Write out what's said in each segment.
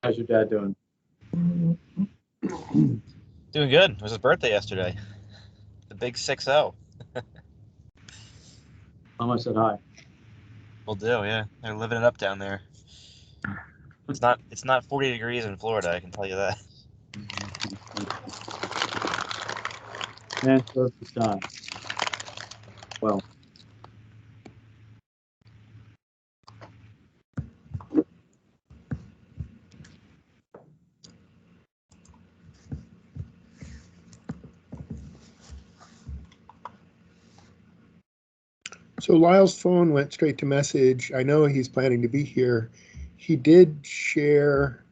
How's your dad doing? Doing good. It was his birthday yesterday. The big 6-0. Mama said hi. Will do, yeah. They're living it up down there. It's not 40 degrees in Florida, I can tell you that. Man served his time. Well, So Lyle's phone went straight to message. I know he's planning to be here. He did share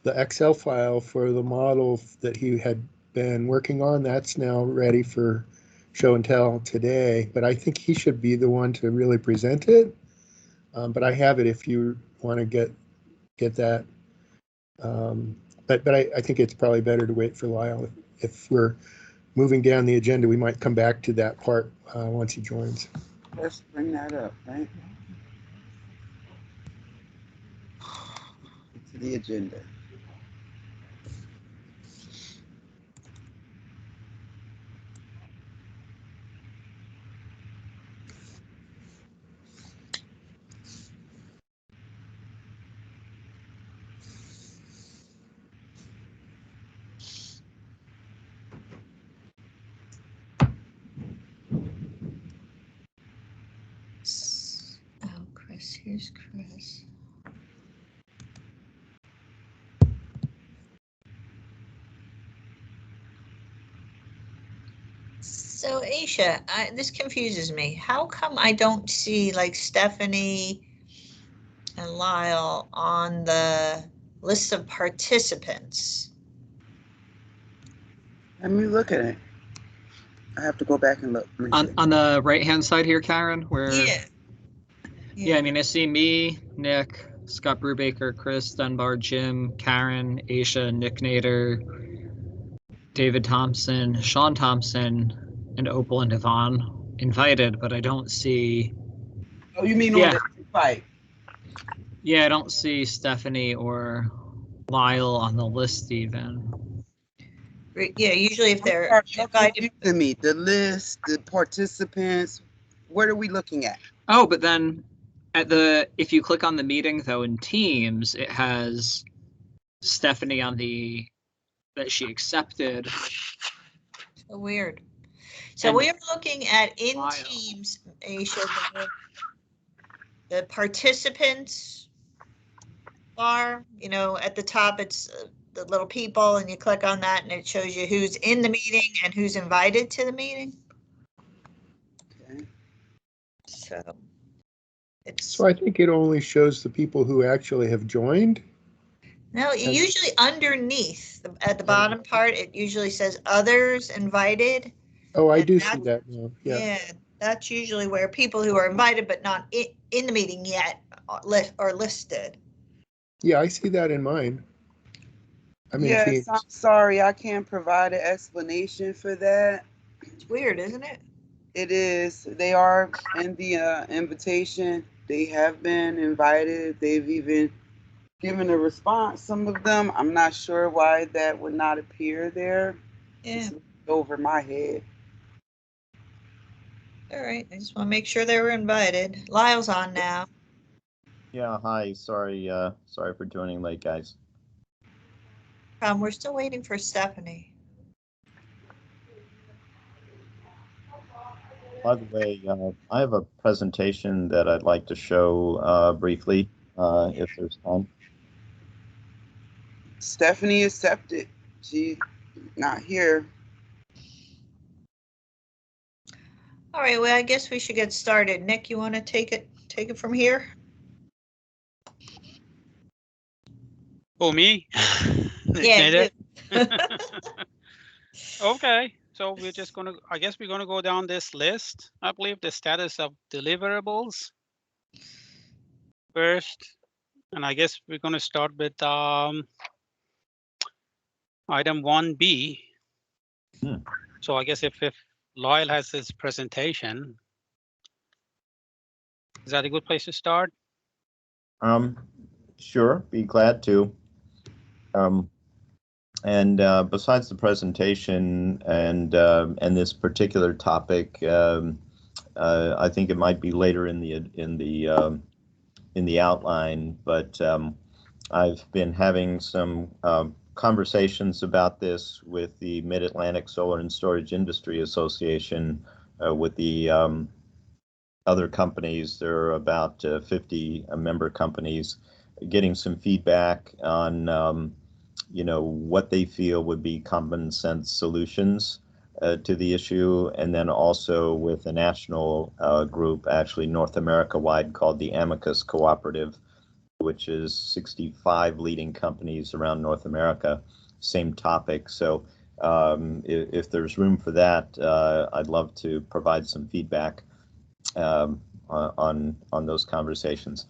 the Excel file for the model that he had been working on. That's now ready for show and tell today, but I think he should be the one to really present it. But I have it if you want to get that. But I think it's probably better to wait for Lyle. If we're moving down the agenda, we might come back to that part once he joins. Let's bring that up, right? To the agenda. Oh, Chris, here's Chris. So Aisha, this confuses me. How come I don't see like Stephanie and Lyle on the list of participants? Let me look at it. I have to go back and look. On the right-hand side here, Karen, where... Yeah. I mean, I see me, Nick, Scott Brubaker, Chris Dunbar, Jim, Karen, Aisha, Nick Nader, David Thompson, Sean Thompson, and Opal and Yvonne invited, but I don't see... Oh, you mean on the invite? Yeah, I don't see Stephanie or Lyle on the list even. Yeah, usually if they're invited. To me, the list, the participants, what are we looking at? Oh, but then if you click on the meeting though in Teams, it has Stephanie on that she accepted. So weird. So we're looking at in Lyle. Teams, Aisha, the participants bar, at the top, it's the little people, and you click on that and it shows you who's in the meeting and who's invited to the meeting. Okay. So I think it only shows the people who actually have joined. No, usually underneath at the bottom part, it usually says others invited. Oh, I do see that now. Yeah, that's usually where people who are invited but not in the meeting yet are listed. Yeah, I see that in mine. Yes, I'm sorry, I can't provide an explanation for that. It's weird, isn't it? It is. They are in the invitation. They have been invited. They've even given a response. Some of them, I'm not sure why that would not appear there. Yeah. It's over my head. All right, I just want to make sure they were invited. Lyle's on now. Yeah, hi. Sorry for joining late, guys. We're still waiting for Stephanie. By the way, I have a presentation that I'd like to show briefly, if there's time. Stephanie accepted. She's not here. All right, well, I guess we should get started. Nick, you want to take it from here? Oh, me? Yeah. Okay, so I guess we're gonna go down this list. I believe the status of deliverables first, and I guess we're gonna start with item 1B. So I guess if Lyle has his presentation, is that a good place to start? Sure, be glad to. Besides the presentation and this particular topic, I think it might be later in the outline, but I've been having some conversations about this with the Mid-Atlantic Solar and Storage Industry Association, with the other companies. There are about 50 member companies, getting some feedback on what they feel would be common sense solutions to the issue, and then also with a national group, actually North America wide, called the Amicus Cooperative, which is 65 leading companies around North America, same topic. So if there's room for that, I'd love to provide some feedback on those conversations.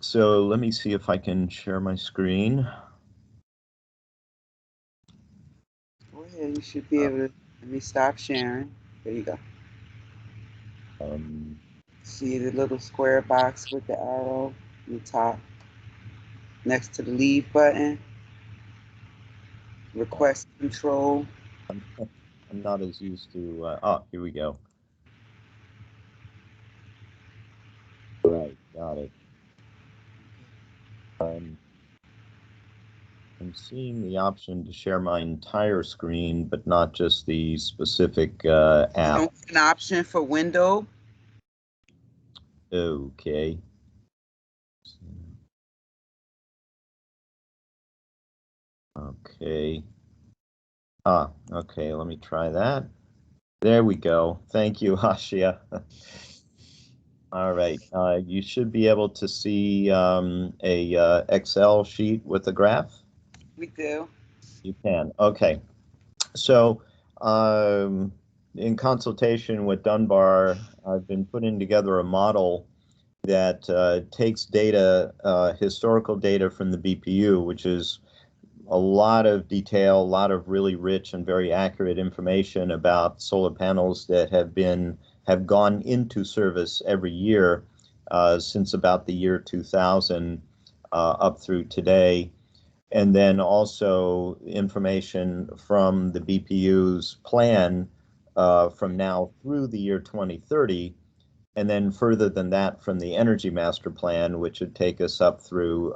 So let me see if I can share my screen. Go ahead, you should be able to. Let me stop sharing. There you go. See the little square box with the arrow on the top next to the leave button? Request control. I'm not as used to, here we go. Right, got it. I'm seeing the option to share my entire screen, but not just the specific app. You don't have an option for window? Okay. Okay. Okay, let me try that. There we go. Thank you, Ashia. All right, you should be able to see a Excel sheet with a graph. We do. You can. Okay. So in consultation with Dunbar, I've been putting together a model that takes data, historical data from the BPU, which is a lot of detail, a lot of really rich and very accurate information about solar panels that have gone into service every year since about the year 2000 up through today. And then also information from the BPU's plan from now through the year 2030, and then further than that from the Energy Master Plan, which would take us up through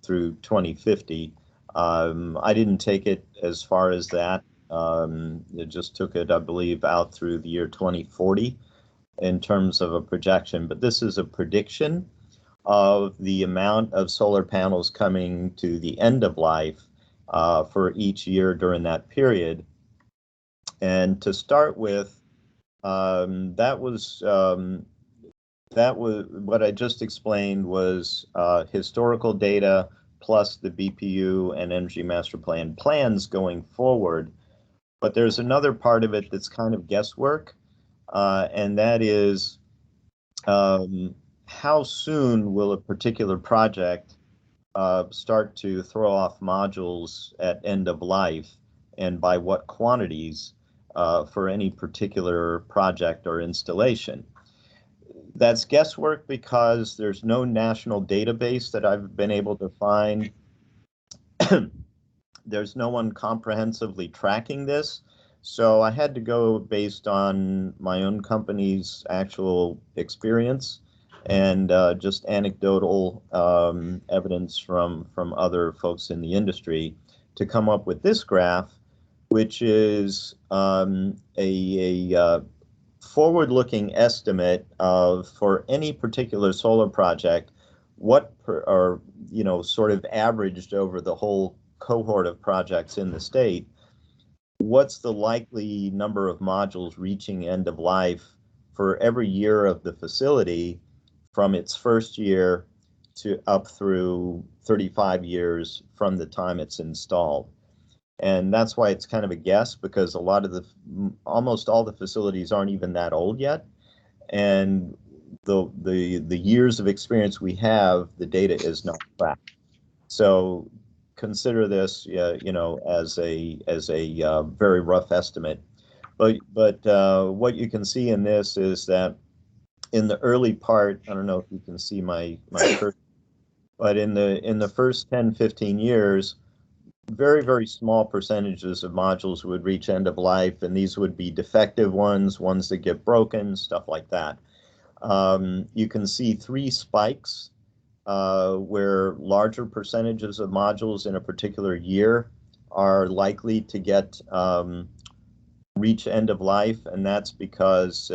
2050. I didn't take it as far as that. It just took it, I believe, out through the year 2040 in terms of a projection. But this is a prediction of the amount of solar panels coming to the end of life for each year during that period. And to start with, that was what I just explained was historical data plus the BPU and Energy Master Plan plans going forward. But there's another part of it that's kind of guesswork, and that is how soon will a particular project start to throw off modules at end of life, and by what quantities for any particular project or installation. That's guesswork because there's no national database that I've been able to find. There's no one comprehensively tracking this. So I had to go based on my own company's actual experience and just anecdotal evidence from other folks in the industry to come up with this graph, which is a forward-looking estimate of, for any particular solar project, what are sort of averaged over the whole cohort of projects in the state, what's the likely number of modules reaching end of life for every year of the facility from its first year to up through 35 years from the time it's installed. And that's why it's kind of a guess, because a lot of almost all the facilities aren't even that old yet. And the years of experience we have, the data is not tracked. So consider this, as a very rough estimate. But what you can see in this is that in the early part, I don't know if you can see my cursor. But in the first 10, 15 years, very, very small percentages of modules would reach end of life, and these would be defective ones that get broken, stuff like that. You can see 3 spikes where larger percentages of modules in a particular year are likely to get reach end of life, and that's because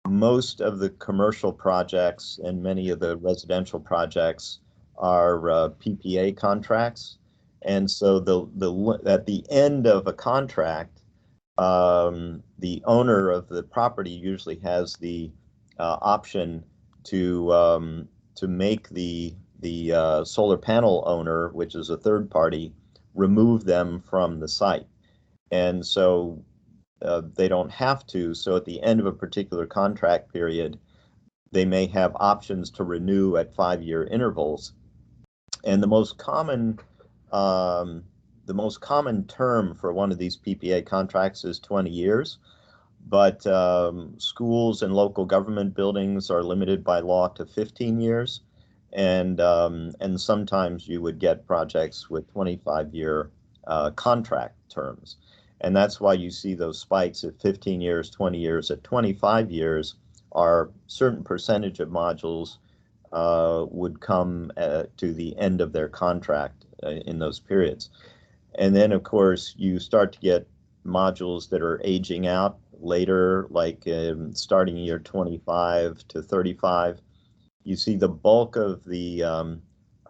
most of the commercial projects and many of the residential projects are PPA contracts, and so at the end of a contract, the owner of the property usually has the option to make the solar panel owner, which is a third party, remove them from the site. And so they don't have to. So at the end of a particular contract period, they may have options to renew at 5-year intervals. And the most common term for one of these PPA contracts is 20 years. But schools and local government buildings are limited by law to 15 years. And sometimes you would get projects with 25-year contract terms. And that's why you see those spikes at 15 years, 20 years. At 25 years, are certain percentage of modules would come to the end of their contract in those periods. And then, of course, you start to get modules that are aging out later, like starting year 25 to 35. You see the bulk of the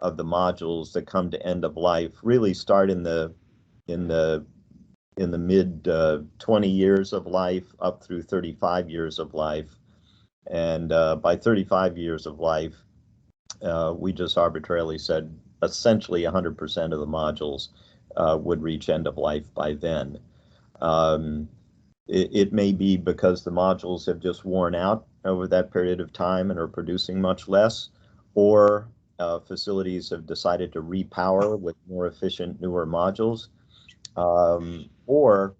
modules that come to end of life really start in the mid 20 years of life up through 35 years of life. And by 35 years of life, we just arbitrarily said essentially 100% of the modules would reach end of life by then. It may be because the modules have just worn out over that period of time and are producing much less, or facilities have decided to repower with more efficient, newer modules. Or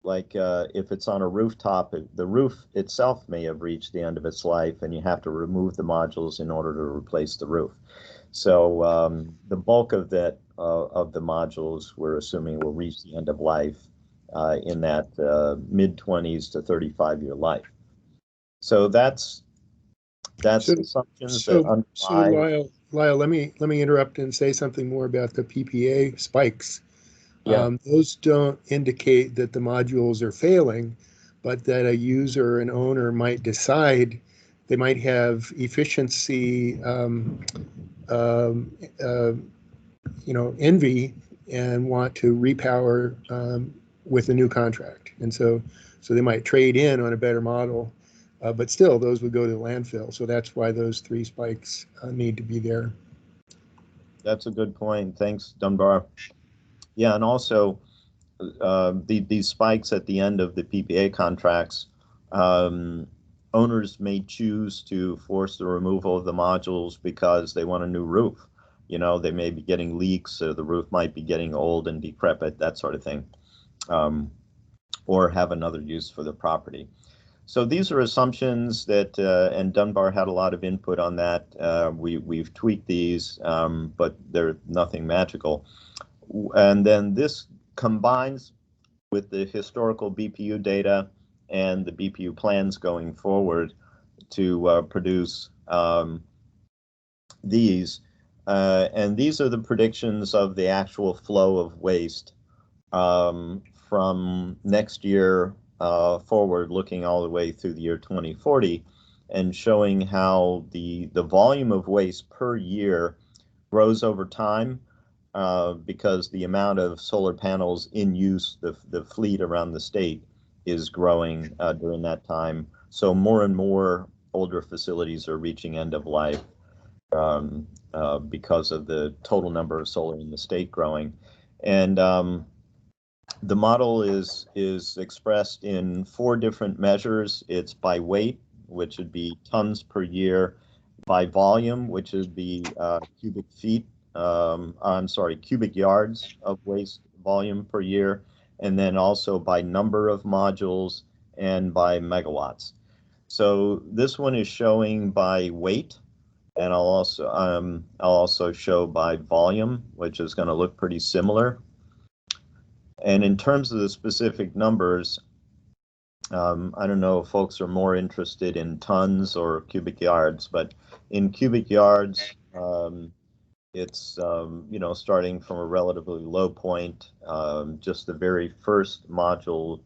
like if it's on a rooftop, the roof itself may have reached the end of its life and you have to remove the modules in order to replace the roof. So the bulk of that of the modules we're assuming will reach the end of life in that mid-20s to 35-year life. So that's assumptions that underlie. So Lyle, let me interrupt and say something more about the PPA spikes. Yeah. Those don't indicate that the modules are failing, but that a user, an owner might decide they might have efficiency, envy, and want to repower with a new contract. And so they might trade in on a better model, but still those would go to the landfill. So that's why those 3 spikes need to be there. That's a good point. Thanks, Dunbar. Yeah, and also these spikes at the end of the PPA contracts, owners may choose to force the removal of the modules because they want a new roof. You know, they may be getting leaks, or the roof might be getting old and decrepit, that sort of thing, or have another use for the property. So these are assumptions that, and Dunbar had a lot of input on that. We've tweaked these, but they're nothing magical. And then this combines with the historical BPU data and the BPU plans going forward to produce these. And these are the predictions of the actual flow of waste from next year forward, looking all the way through the year 2040, and showing how the volume of waste per year grows over time. Because the amount of solar panels in use, the fleet around the state is growing during that time. So more and more older facilities are reaching end of life because of the total number of solar in the state growing. And the model is expressed in 4 different measures. It's by weight, which would be tons per year, by volume, which would be cubic feet. Cubic yards of waste volume per year, and then also by number of modules and by megawatts. So this one is showing by weight, And I'll also show by volume, which is going to look pretty similar. And in terms of the specific numbers, I don't know if folks are more interested in tons or cubic yards, but in cubic yards, it's starting from a relatively low point. Just the very first modules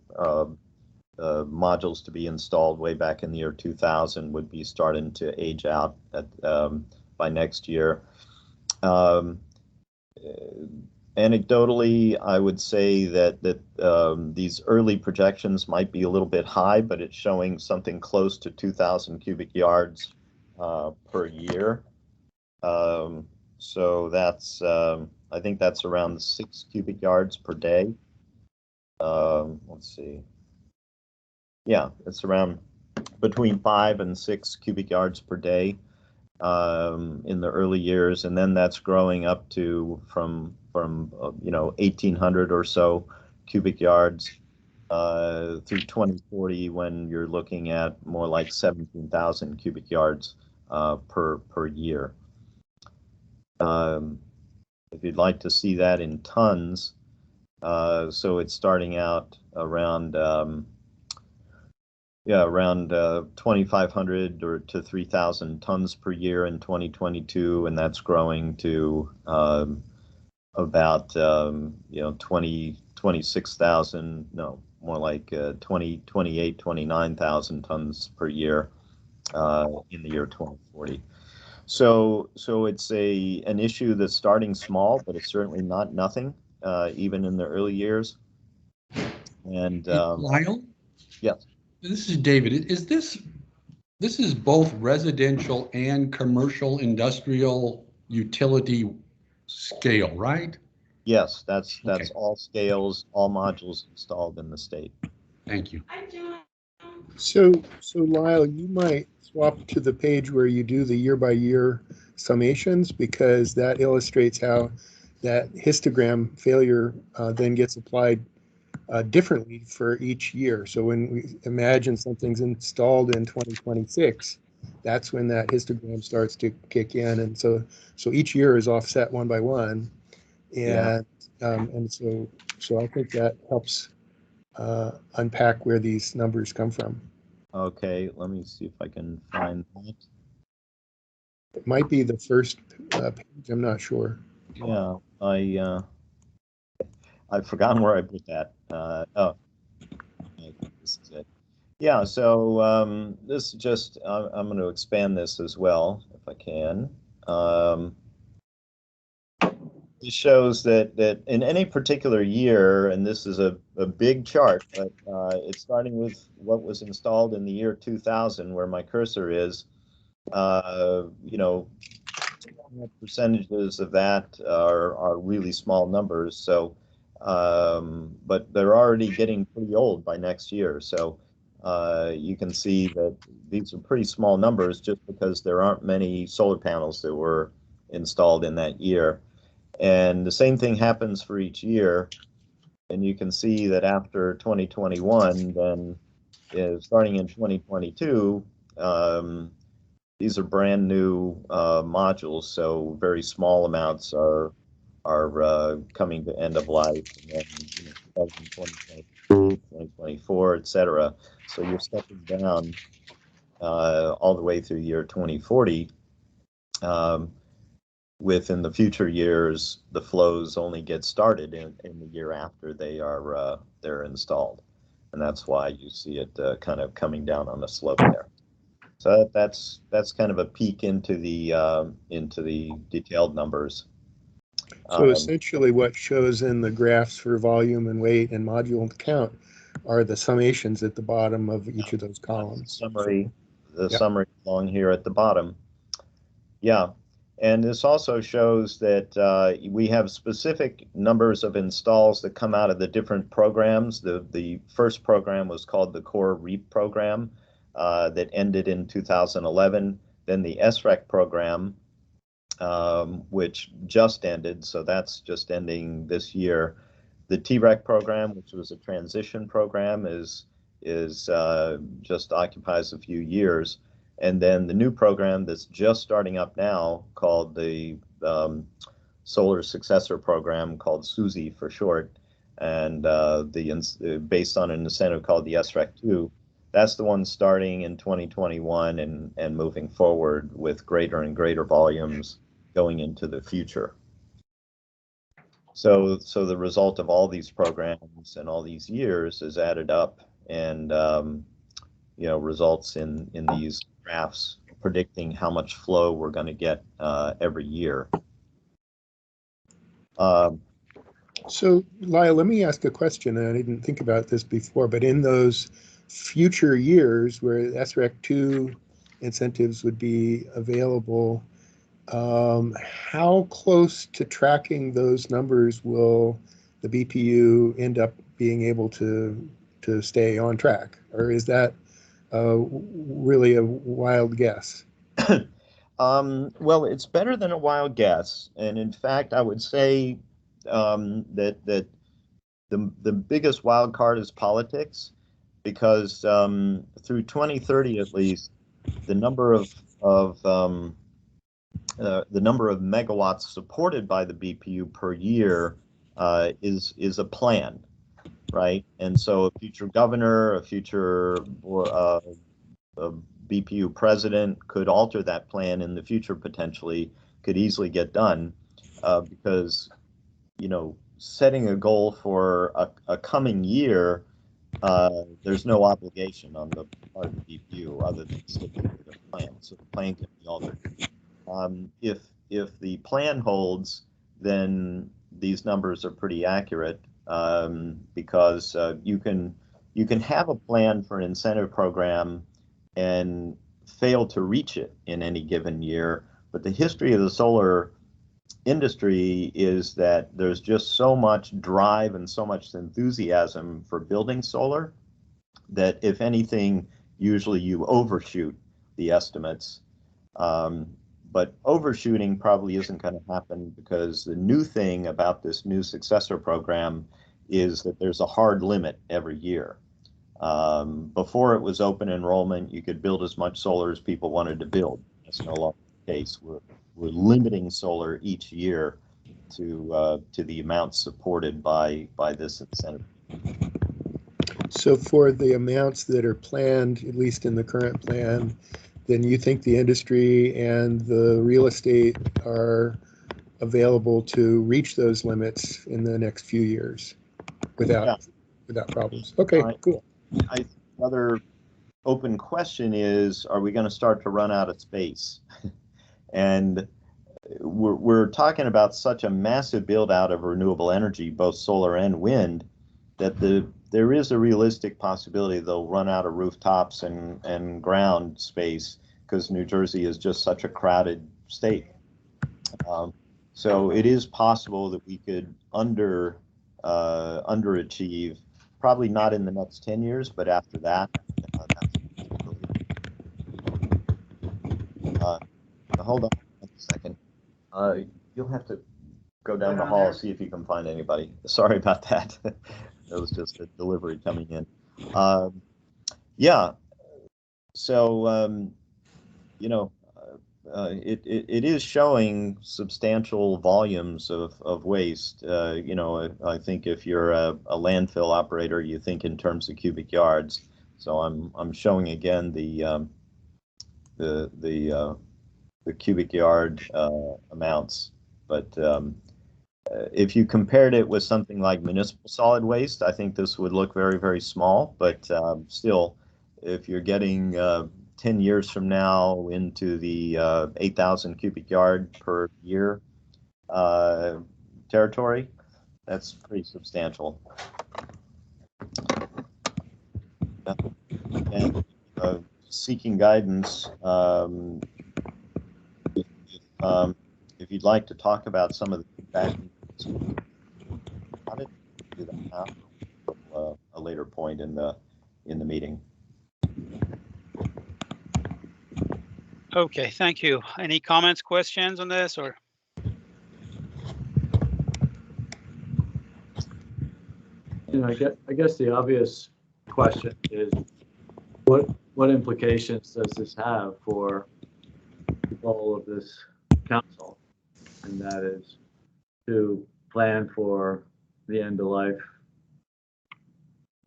to be installed way back in the year 2000 would be starting to age out by next year. Anecdotally, I would say that these early projections might be a little bit high, but it's showing something close to 2,000 cubic yards per year. So that's I think that's around 6 cubic yards per day. Let's see. Yeah, it's around between 5 and 6 cubic yards per day in the early years, and then that's growing up to from 1,800 or so cubic yards through 2040, when you're looking at more like 17,000 cubic yards per year. If you'd like to see that in tons, so it's starting out around 2,500 or to 3,000 tons per year in 2022, and that's growing to about 26,000, no, more like 29,000 tons per year in the year 2040. So it's an issue that's starting small, but it's certainly not nothing, even in the early years. And Lyle? Yes. This is David. This is both residential and commercial industrial utility scale, right? Yes, that's Okay. all scales, all modules installed in the state. Thank you. So Lyle, you might swap to the page where you do the year-by-year summations, because that illustrates how that histogram failure then gets applied differently for each year. So when we imagine something's installed in 2026, that's when that histogram starts to kick in, and so each year is offset one by one, and so I think that helps unpack where these numbers come from. Okay, let me see if I can find that. It might be the first page. I'm not sure. Yeah, I've forgotten where I put that. Oh, this is it. Yeah, so this is just, I'm going to expand this as well, if I can. It shows that in any particular year, and this is a big chart, but it's starting with what was installed in the year 2000, where my cursor is. Percentages of that are really small numbers. So, but they're already getting pretty old by next year. So you can see that these are pretty small numbers, just because there aren't many solar panels that were installed in that year. And the same thing happens for each year. And you can see that after 2021, then starting in 2022, these are brand new modules, so very small amounts are coming to end of life, and then 2022, 2024, etc. So you're stepping down all the way through year 2040. Within the future years, the flows only get started in the year after they're installed, and that's why you see it kind of coming down on the slope there. So that's kind of a peek into the detailed numbers. So essentially, what shows in the graphs for volume and weight and module count are the summations at the bottom of each of those columns. Summary along here at the bottom. Yeah. And this also shows that we have specific numbers of installs that come out of the different programs. The first program was called the Core REAP program that ended in 2011. Then the SREC program, which just ended, so that's just ending this year. The TREC program, which was a transition program, is just occupies a few years. And then the new program that's just starting up now called the Solar Successor Program, called SUSI for short, and based on an incentive called the SREC2. That's the one starting in 2021 and moving forward with greater and greater volumes going into the future. So the result of all these programs and all these years is added up and results in these graphs predicting how much flow we're going to get every year. So, Lyle, let me ask a question, and I didn't think about this before, but in those future years where SREC2 incentives would be available, how close to tracking those numbers will the BPU end up being able to stay on track? Or is that really a wild guess? Well, it's better than a wild guess. And in fact, I would say that the biggest wild card is politics, because through 2030 at least, the number of megawatts supported by the BPU per year is a plan, right? And so a future governor, a future BPU president could alter that plan in the future, potentially could easily get done, because setting a goal for a coming year, there's no obligation on the part of the BPU other than sticking to the plan. So the plan can be altered. If the plan holds, then these numbers are pretty accurate, because you can have a plan for an incentive program and fail to reach it in any given year. But the history of the solar industry is that there's just so much drive and so much enthusiasm for building solar that, if anything, usually you overshoot the estimates. But overshooting probably isn't going to happen, because the new thing about this new successor program is that there's a hard limit every year. Before it was open enrollment, you could build as much solar as people wanted to build. That's no longer the case. We're limiting solar each year to the amount supported by this incentive. So for the amounts that are planned, at least in the current plan, then you think the industry and the real estate are available to reach those limits in the next few years without problems. Okay, cool. I think another open question is, are we going to start to run out of space? And we're talking about such a massive build out of renewable energy, both solar and wind, that there is a realistic possibility they'll run out of rooftops and ground space, because New Jersey is just such a crowded state. So it is possible that we could underachieve, probably not in the next 10 years, but after that. Hold on a second. You'll have to go down the hall, see if you can find anybody. Sorry about that. It was just a delivery coming in. Yeah. So, it is showing substantial volumes of waste. I think if you're a landfill operator, you think in terms of cubic yards. So I'm showing again the cubic yard amounts, but if you compared it with something like municipal solid waste, I think this would look very, very small. But still, if you're getting 10 years from now into the 8,000 cubic yard per year territory, that's pretty substantial. And seeking guidance, if you'd like to talk about some of the feedback, how did you do that now? A later point in the meeting. Okay, thank you. Any comments, questions on this, or? I guess the obvious question is, what implications does this have for the goal of this council? And that is to plan for the end of life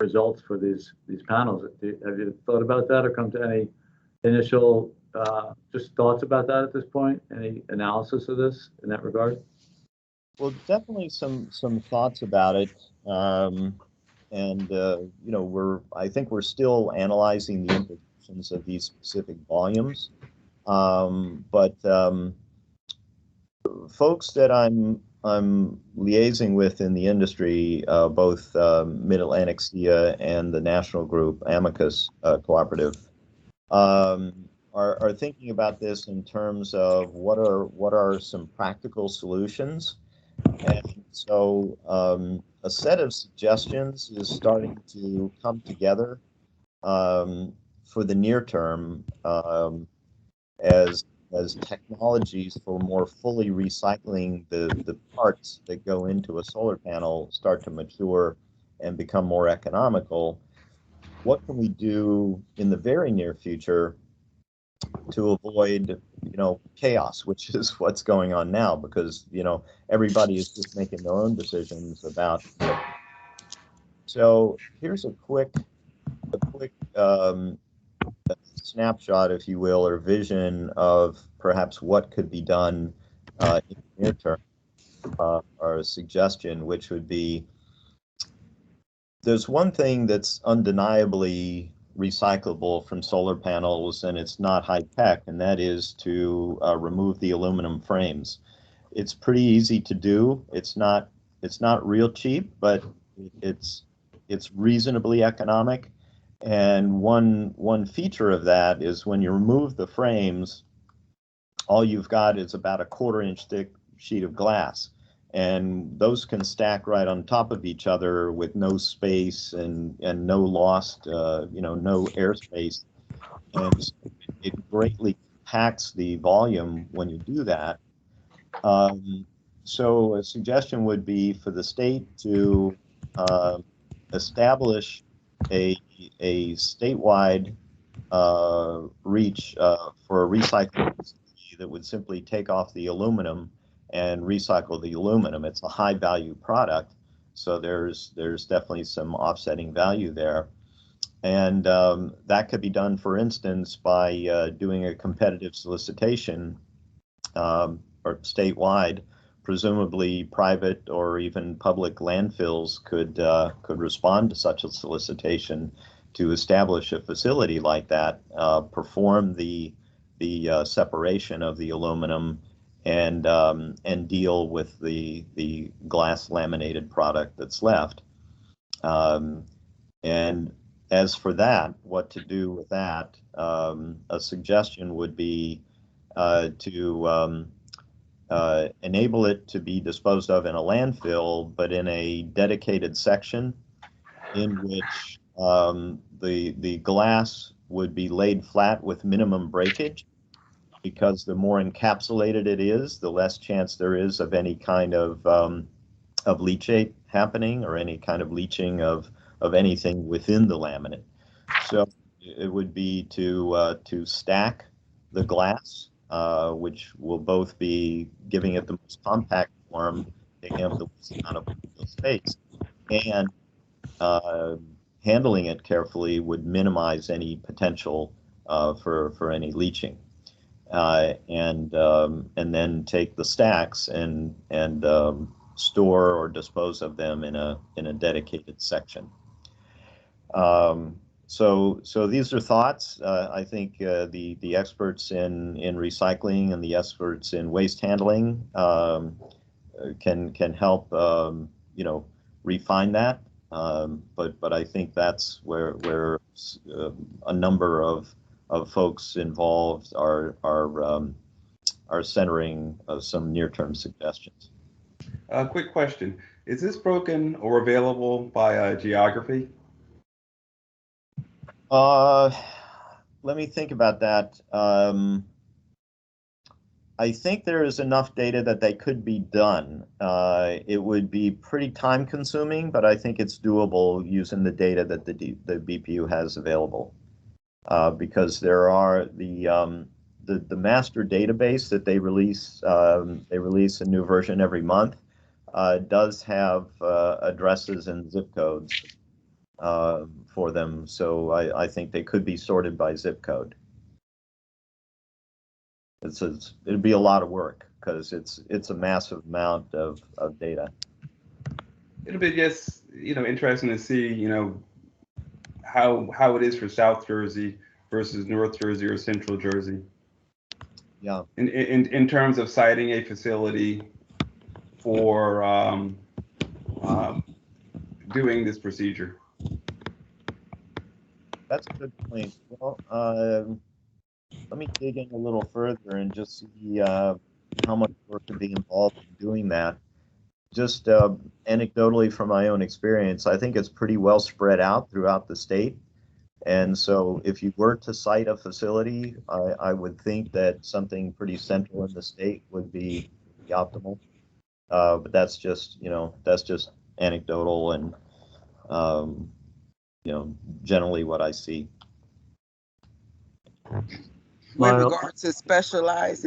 results for these panels. Have you thought about that or come to any initial just thoughts about that at this point? Any analysis of this in that regard? Well, definitely some thoughts about it, and you know, I think we're still analyzing the implications of these specific volumes, but folks that I'm liaising with in the industry, both Mid-Atlantic SIA and the national group Amicus Cooperative, are thinking about this in terms of what are some practical solutions. And so a set of suggestions is starting to come together for the near term as technologies for more fully recycling the parts that go into a solar panel start to mature and become more economical. What can we do in the very near future to avoid, you know, chaos, which is what's going on now, because, you know, everybody is just making their own decisions about. So here's a quick snapshot, if you will, or vision of perhaps what could be done in the near term, or a suggestion, which would be, there's one thing that's undeniably recyclable from solar panels, and it's not high tech, and that is to remove the aluminum frames. It's pretty easy to do. It's not real cheap, but it's reasonably economic. And one feature of that is when you remove the frames, all you've got is about a 1/4 inch thick sheet of glass. And those can stack right on top of each other with no space and no lost, you know, no airspace. And it greatly impacts the volume when you do that. So a suggestion would be for the state to establish a statewide reach for a recycling facility that would simply take off the aluminum and recycle the aluminum. It's a high value product, so there's definitely some offsetting value there. And that could be done, for instance, by doing a competitive solicitation or statewide. Presumably private or even public landfills could respond to such a solicitation to establish a facility like that, perform the separation of the aluminum, and deal with the glass laminated product that's left. And as for that, what to do with that, a suggestion would be to enable it to be disposed of in a landfill, but in a dedicated section in which the glass would be laid flat with minimum breakage, because the more encapsulated it is, the less chance there is of any kind of leachate happening or any kind of leaching of anything within the laminate. So it would be to stack the glass, which will both be giving it the most compact form, taking up the least amount of space, and handling it carefully would minimize any potential for any leaching. And then take the stacks and store or dispose of them in a dedicated section. So these are thoughts. I think the experts in recycling and the experts in waste handling can help you know, refine that. But I think that's where a number of folks involved are centering some near-term suggestions. Quick question: is this broken or available by geography? Let me think about that. I think there is enough data that they could be done. It would be pretty time-consuming, but I think it's doable using the data that the BPU has available. because there are the master database that they release. They release a new version every month. Does have addresses and zip codes for them, so I think they could be sorted by zip code. It'd be a lot of work because it's a massive amount of data. It'll be just, interesting to see, how it is for South Jersey versus North Jersey or Central Jersey. Yeah. In terms of citing a facility for doing this procedure. That's a good point. Well, let me dig in a little further and just see how much work could be involved in doing that. Just anecdotally from my own experience, I think it's pretty well spread out throughout the state. And so if you were to cite a facility, I would think that something pretty central in the state would be optimal. But that's just anecdotal and, generally what I see. With regard to specialized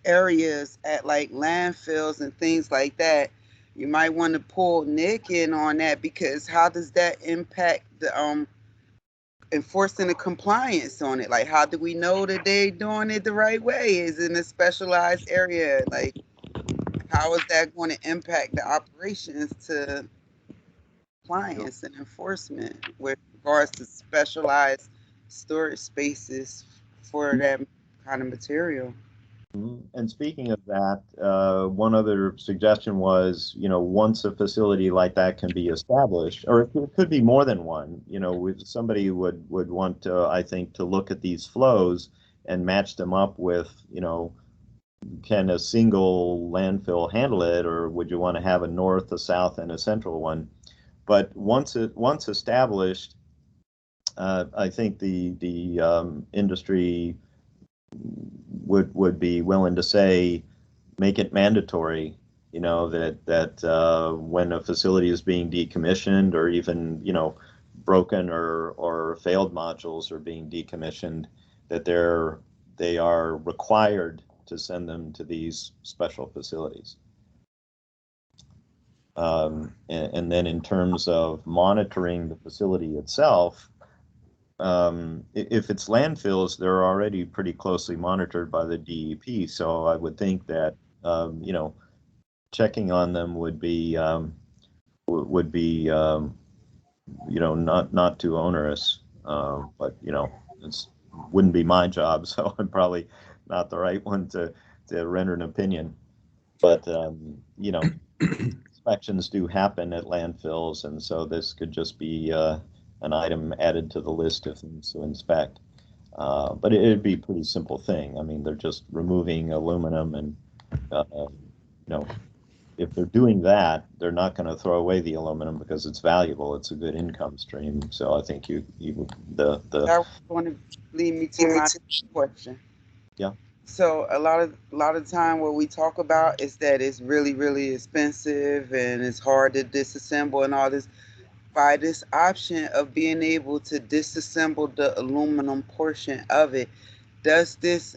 areas at like landfills and things like that, you might want to pull Nick in on that, because how does that impact the enforcing the compliance on it? Like, how do we know that they're doing it the right way? Is in a specialized area, like, how is that going to impact the operations to compliance and enforcement with regards to specialized storage spaces for that kind of material? And speaking of that, one other suggestion was, once a facility like that can be established, or it could be more than one, somebody would want to, I think, to look at these flows and match them up with, can a single landfill handle it, or would you want to have a north, a south, and a central one? But once established, I think the industry would be willing to say, make it mandatory, that when a facility is being decommissioned, or even broken or failed modules are being decommissioned, that they are required to send them to these special facilities. And then in terms of monitoring the facility itself, if it's landfills, they're already pretty closely monitored by the DEP. So I would think that checking on them would be not too onerous. But it wouldn't be my job, so I'm probably not the right one to render an opinion. But inspections do happen at landfills, and so this could just be an item added to the list of things to inspect. But it'd be a pretty simple thing. I mean, they're just removing aluminum, and if they're doing that, they're not going to throw away the aluminum because it's valuable. It's a good income stream. So I think the that was going to lead me to my question. Yeah. So a lot of time what we talk about is that it's really, really expensive and it's hard to disassemble and all this. By this option of being able to disassemble the aluminum portion of it, does this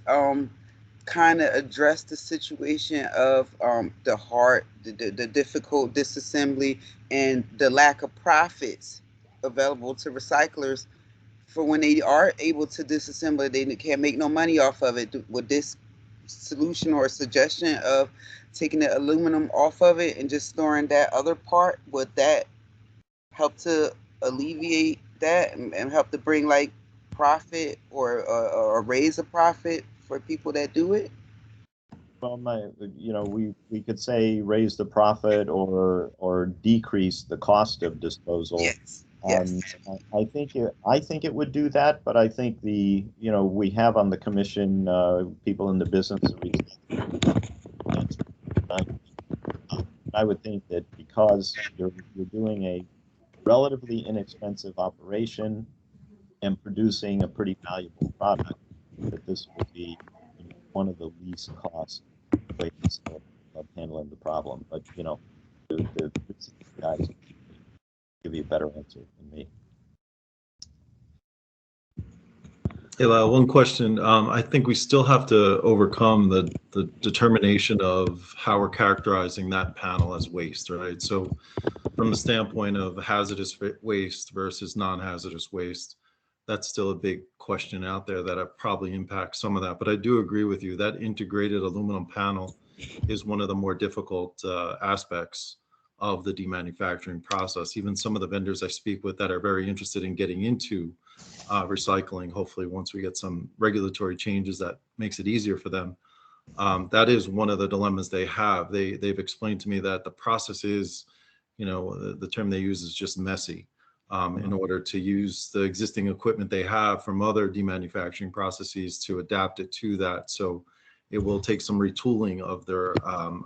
kind of address the situation of the difficult disassembly and the lack of profits available to recyclers for when they are able to disassemble it, they can't make no money off of it? Would this solution or suggestion of taking the aluminum off of it and just storing that other part, would that help to alleviate that and help to bring like profit or raise a profit for people that do it? Well, we could say raise the profit or decrease the cost of disposal. Yes. Yes. I think it would do that, but I think we have on the commission people in the business. I would think that because you're doing a relatively inexpensive operation and producing a pretty valuable product, that this would be one of the least cost ways of handling the problem. But the guys give you a better answer than me. One question. I think we still have to overcome the determination of how we're characterizing that panel as waste, right? So from the standpoint of hazardous waste versus non-hazardous waste, that's still a big question out there that probably impacts some of that. But I do agree with you that integrated aluminum panel is one of the more difficult aspects of the demanufacturing process. Even some of the vendors I speak with that are very interested in getting into recycling, hopefully once we get some regulatory changes that makes it easier for them, that is one of the dilemmas they have. They've explained to me that the process is, the term they use is just messy. In order to use the existing equipment they have from other demanufacturing processes to adapt it to that. So it will take some retooling of their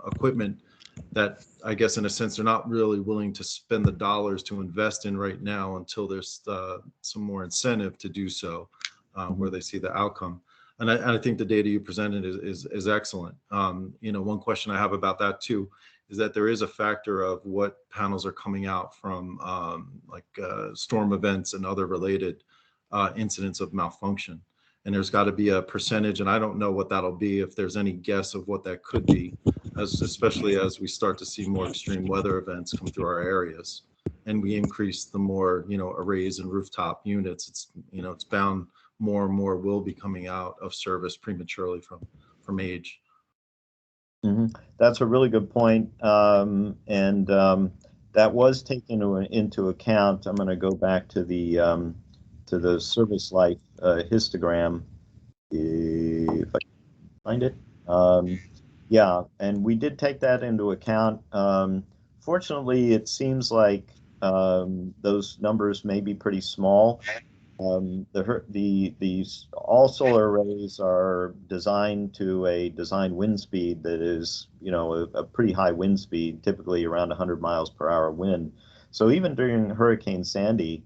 equipment that I guess in a sense they're not really willing to spend the dollars to invest in right now until there's some more incentive to do so, where they see the outcome. And I think the data you presented is excellent. One question I have about that too is that there is a factor of what panels are coming out from storm events and other related incidents of malfunction. And there's got to be a percentage, and I don't know what that'll be, if there's any guess of what that could be, especially as we start to see more extreme weather events come through our areas, and we increase the more arrays and rooftop units. It's bound more and more will be coming out of service prematurely from age. Mm-hmm. That's a really good point, and that was taken into account. I'm going to go back to the service life histogram, if I can find it. Yeah, and we did take that into account. Fortunately, it seems like those numbers may be pretty small. These all solar arrays are designed to a design wind speed that is, a pretty high wind speed, typically around 100 miles per hour wind. So even during Hurricane Sandy,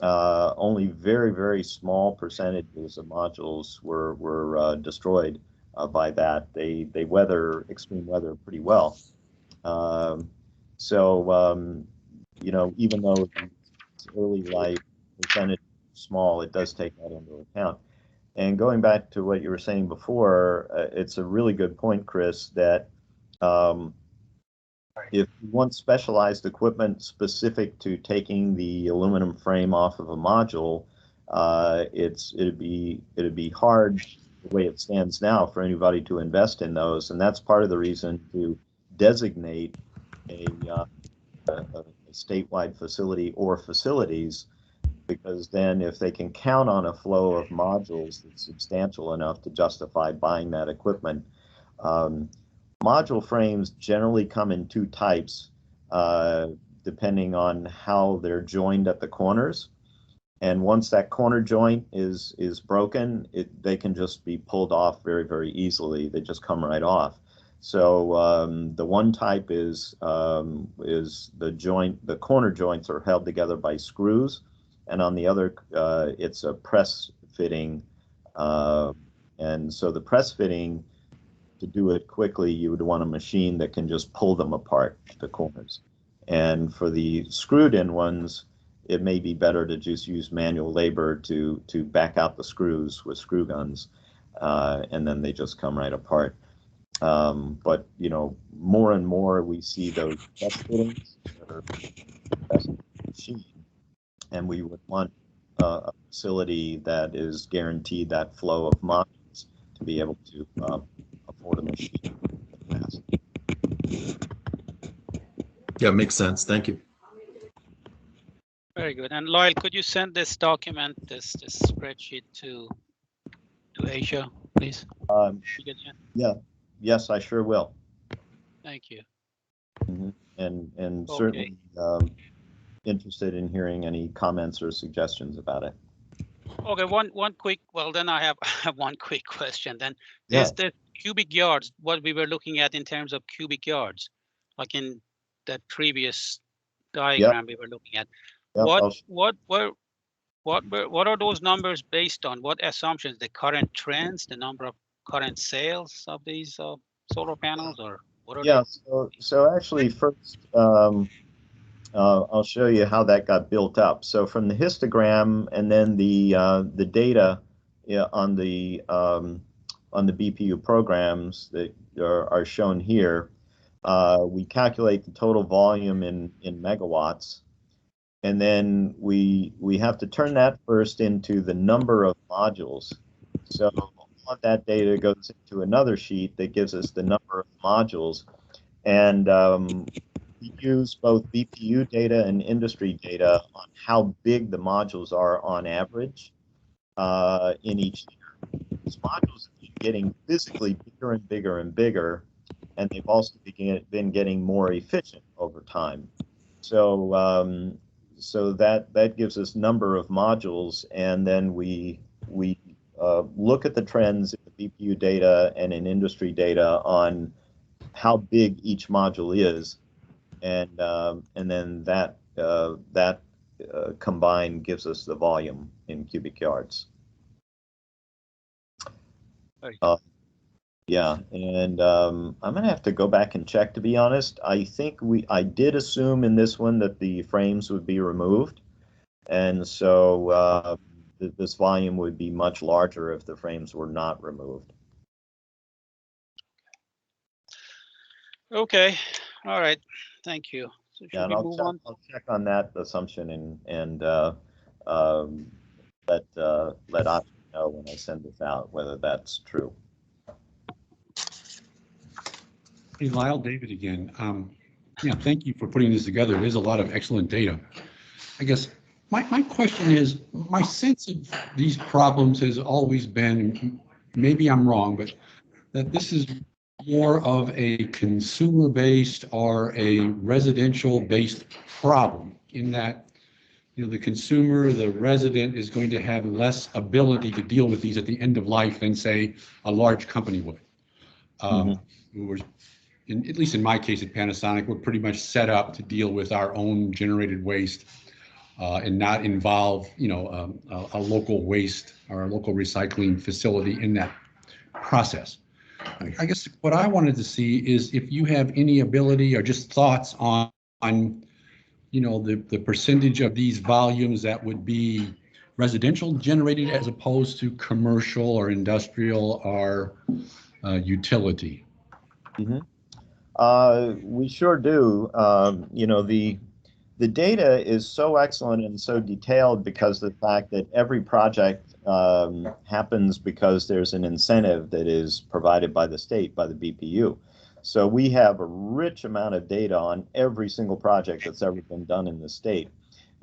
only very, very small percentages of modules were destroyed by that. They weather extreme weather pretty well. Even though it's early life percentage small, it does take that into account. And going back to what you were saying before, it's a really good point, Chris, that if you want specialized equipment specific to taking the aluminum frame off of a module, it'd be hard the way it stands now for anybody to invest in those, and that's part of the reason to designate a statewide facility or facilities, because then if they can count on a flow of modules that's substantial enough to justify buying that equipment. Module frames generally come in two types, depending on how they're joined at the corners. And once that corner joint is broken, they can just be pulled off very, very easily. They just come right off. So the one type is the corner joints are held together by screws, and on the other, it's a press fitting. And so the press fitting, to do it quickly, you would want a machine that can just pull them apart, the corners. And for the screwed in ones, it may be better to just use manual labor to back out the screws with screw guns, and then they just come right apart. But more and more we see those press fittings that are best machine, and we would want a facility that is guaranteed that flow of modules to be able to afford a machine. Yeah, makes sense. Thank you. Very good. And Loyal, could you send this document, this spreadsheet to Asia, please? Yeah. Yes, I sure will. Thank you. Mm-hmm. And Okay. Certainly interested in hearing any comments or suggestions about it. Okay, one quick. Well, then I have one quick question. Then Yeah. the cubic yards. What we were looking at in terms of cubic yards, like in that previous diagram we were looking at. Yep. What are those numbers based on? What assumptions? The current trends, the number of current sales of these solar panels, or what are they? So actually first, I'll show you how that got built up. So from the histogram and then the data on the BPU programs that are shown here, we calculate the total volume in megawatts, and then we have to turn that first into the number of modules. So all of that data goes into another sheet that gives us the number of modules, and we use both BPU data and industry data on how big the modules are on average in each year. These modules have been getting physically bigger and bigger and bigger, and they've also been getting more efficient over time. So so that gives us number of modules, and then we look at the trends in the BPU data and in industry data on how big each module is, and then that combined gives us the volume in cubic yards. Yeah, and I'm gonna have to go back and check, to be honest. I think I did assume in this one that the frames would be removed, and so this volume would be much larger if the frames were not removed. Okay, all right, thank you. So should Yeah, and we move on? I'll check on that assumption and let Audrey know when I send this out whether that's true. Hey, Lyle, David again. Yeah, thank you for putting this together. There's a lot of excellent data. I guess my question is, my sense of these problems has always been, maybe I'm wrong, but that this is more of a consumer-based or a residential-based problem, in that, you know, the consumer, the resident, is going to have less ability to deal with these at the end of life than, say, a large company would. At least in my case at Panasonic, we're pretty much set up to deal with our own generated waste and not involve, you know, a local waste or a local recycling facility in that process. I guess what I wanted to see is if you have any ability or just thoughts on you know, the percentage of these volumes that would be residential generated as opposed to commercial or industrial or utility. We sure do. You know, the data is so excellent and so detailed because of the fact that every project happens because there's an incentive that is provided by the state, by the BPU. So we have a rich amount of data on every single project that's ever been done in the state.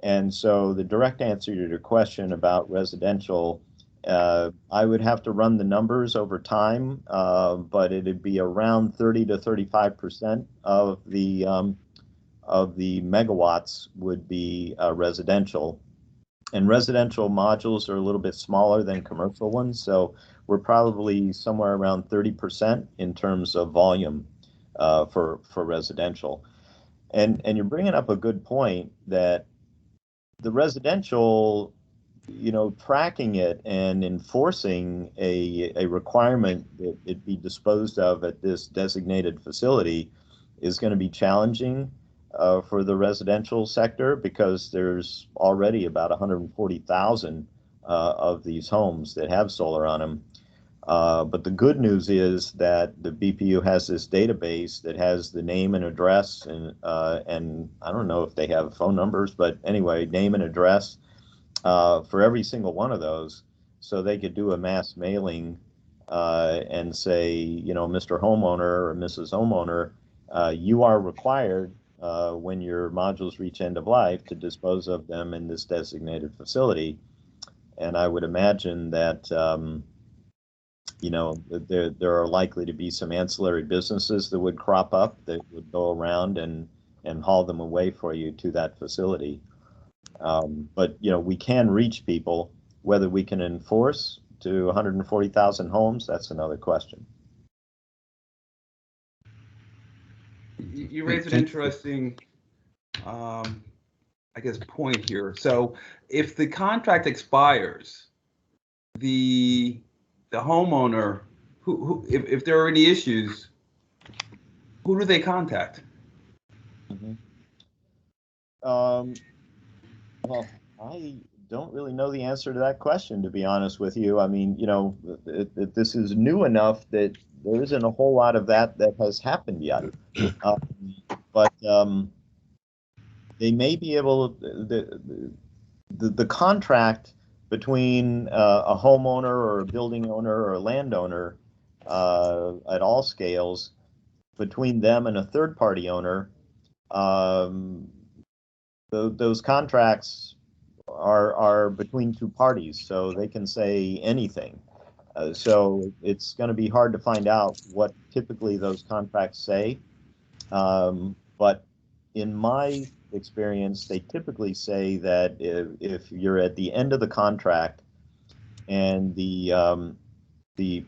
And so the direct answer to your question about residential, I would have to run the numbers over time, but it'd be around 30 to 35% of the megawatts would be residential. And residential modules are a little bit smaller than commercial ones, so we're probably somewhere around 30% in terms of volume for residential. And you're bringing up a good point that the residential, you know, tracking it and enforcing a requirement that it be disposed of at this designated facility is going to be challenging for the residential sector, because there's already about 140,000 of these homes that have solar on them. But the good news is that the BPU has this database that has the name and address, and I don't know if they have phone numbers, but anyway, name and address for every single one of those, so they could do a mass mailing and say, you know, Mr. Homeowner or Mrs. Homeowner, you are required when your modules reach end of life to dispose of them in this designated facility. And I would imagine that you know, there are likely to be some ancillary businesses that would crop up that would go around and haul them away for you to that facility. But, you know, we can reach people. Whether we can enforce to 140,000 homes, that's another question. You raised an interesting, I guess, point here. So if the contract expires, the homeowner, if there are any issues, who do they contact? Well, don't really know the answer to that question, to be honest with you. I mean, you know, this is new enough that there isn't a whole lot of that has happened yet. But they may be able, the contract between a homeowner or a building owner or a landowner at all scales, between them and a third-party owner, those contracts are between two parties, so they can say anything. So it's going to be hard to find out what typically those contracts say. But in my experience, they typically say that if you're at the end of the contract and the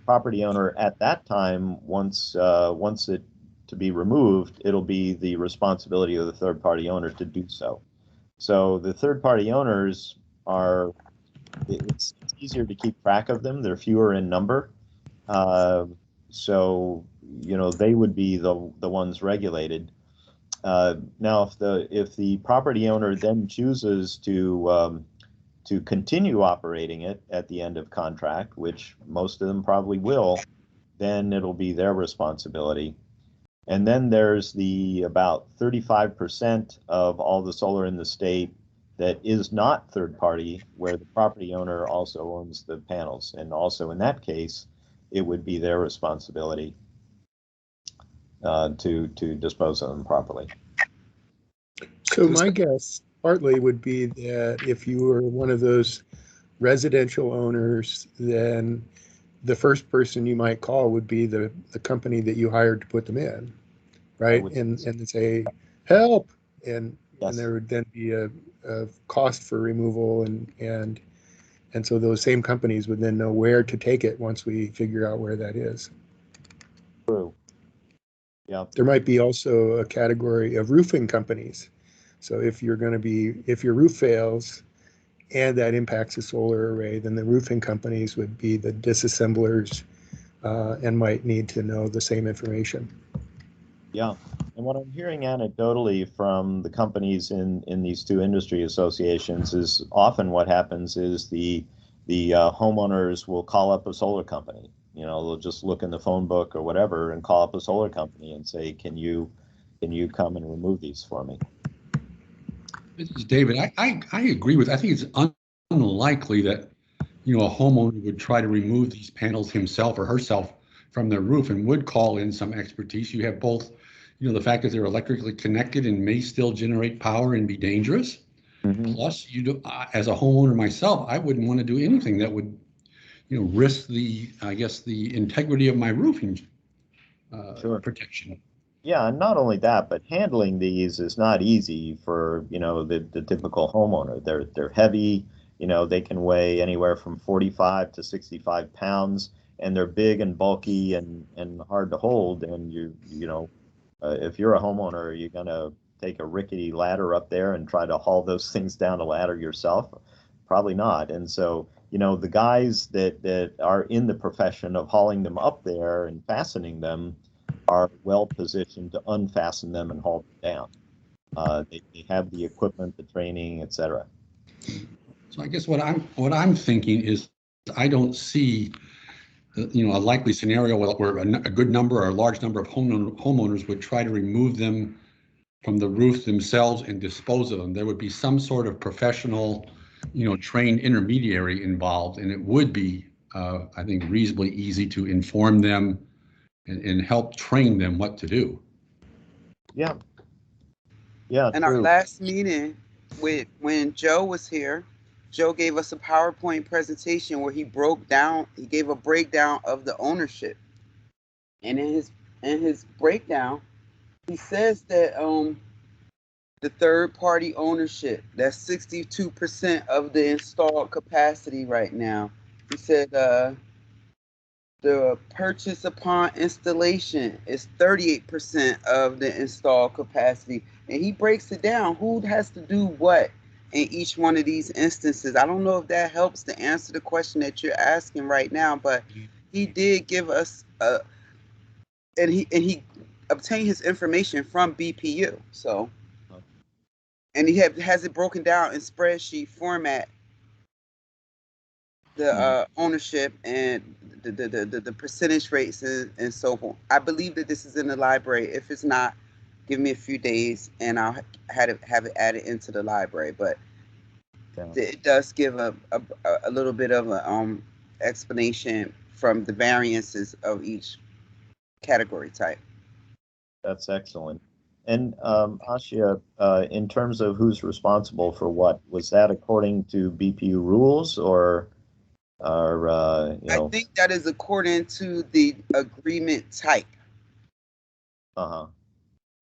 property owner at that time wants it to be removed, it'll be the responsibility of the third party owner to do so. So the third party owners are, it's easier to keep track of them. They're fewer in number. So, you know, they would be the ones regulated. Now, if the property owner then chooses to continue operating it at the end of contract, which most of them probably will, then it'll be their responsibility. And then there's the about 35% of all the solar in the state that is not third party, where the property owner also owns the panels. And also in that case, it would be their responsibility to dispose of them properly. So my guess partly would be that if you were one of those residential owners, then the first person you might call would be the company that you hired to put them in, right? And say, help, and there would then be a cost for removal, and so those same companies would then know where to take it once we figure out where that is. True. Yeah. There might be also a category of roofing companies. So if your roof fails and that impacts a solar array, then the roofing companies would be the disassemblers and might need to know the same information. Yeah. And what I'm hearing anecdotally from the companies in these two industry associations is often what happens is the homeowners will call up a solar company. You know, they'll just look in the phone book or whatever and call up a solar company and say, can you come and remove these for me? This is David. I agree with, I think it's unlikely that, you know, a homeowner would try to remove these panels himself or herself from their roof and would call in some expertise. You have both, you know, the fact that they're electrically connected and may still generate power and be dangerous. Mm-hmm. Plus, you do, as a homeowner myself, I wouldn't want to do anything that would, you know, risk the integrity of my roofing protection. Yeah, and not only that, but handling these is not easy for, you know, the typical homeowner. They're heavy, you know, they can weigh anywhere from 45 to 65 pounds, and they're big and bulky and hard to hold. And you know, if you're a homeowner, you're gonna take a rickety ladder up there and try to haul those things down a ladder yourself? Probably not. And so, you know, the guys that are in the profession of hauling them up there and fastening them are well positioned to unfasten them and haul them down. They have the equipment, the training, etc. So I guess what I'm thinking is, I don't see, you know, a likely scenario where a good number or a large number of homeowners would try to remove them from the roof themselves and dispose of them. There would be some sort of professional, you know, trained intermediary involved, and it would be, I think, reasonably easy to inform them and help train them what to do. Yeah. Yeah. In our last meeting, when Joe was here, Joe gave us a PowerPoint presentation where he gave a breakdown of the ownership. And in his breakdown, he says that the third party ownership, that's 62% of the installed capacity right now. He said the purchase upon installation is 38% of the installed capacity. And he breaks it down. Who has to do what in each one of these instances? I don't know if that helps to answer the question that you're asking right now, but he did give us and he obtained his information from BPU. So, and he has it broken down in spreadsheet format the ownership and the percentage rates and so forth. I believe that this is in the library. If it's not, give me a few days and I'll have it added into the library. But it does give a little bit of a explanation from the variances of each category type. That's excellent. And Ashia, in terms of who's responsible for what, was that according to BPU rules or I think that is according to the agreement type.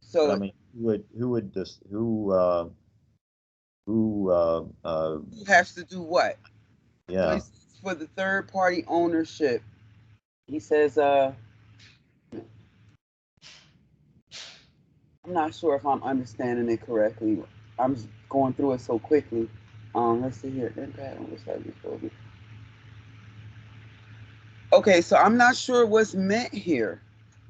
So So I mean, who has to do what? Yeah. For the third party ownership, he says, I'm not sure if I'm understanding it correctly. I'm just going through it so quickly. Let's see here. Impact on recycling. Okay, so I'm not sure what's meant here,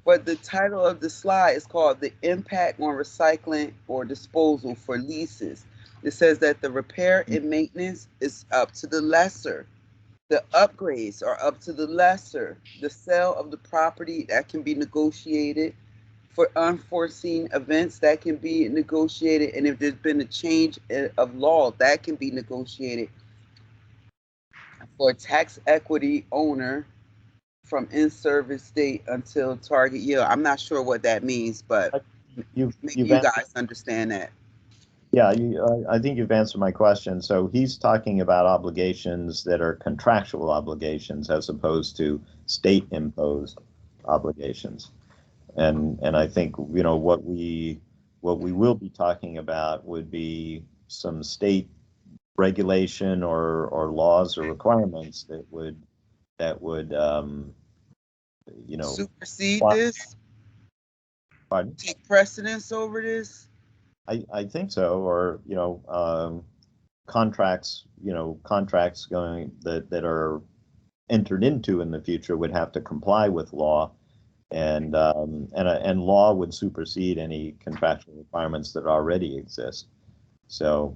but the title of the slide is called The Impact on Recycling or Disposal for Leases. It says that the repair and maintenance is up to the lessor. The upgrades are up to the lessor. The sale of the property, that can be negotiated. For unforeseen events, that can be negotiated. And if there's been a change of law, that can be negotiated. For tax equity owner, from in-service date until target yield. I'm not sure what that means, but you guys understand that. Yeah, I think you've answered my question. So he's talking about obligations that are contractual obligations as opposed to state-imposed obligations. And I think, you know, what we will be talking about would be some state regulation or laws or requirements that would you know, supersede this? Pardon? Take precedence over this? I think so, or, you know, contracts going that are entered into in the future would have to comply with law, and law would supersede any contractual requirements that already exist. So,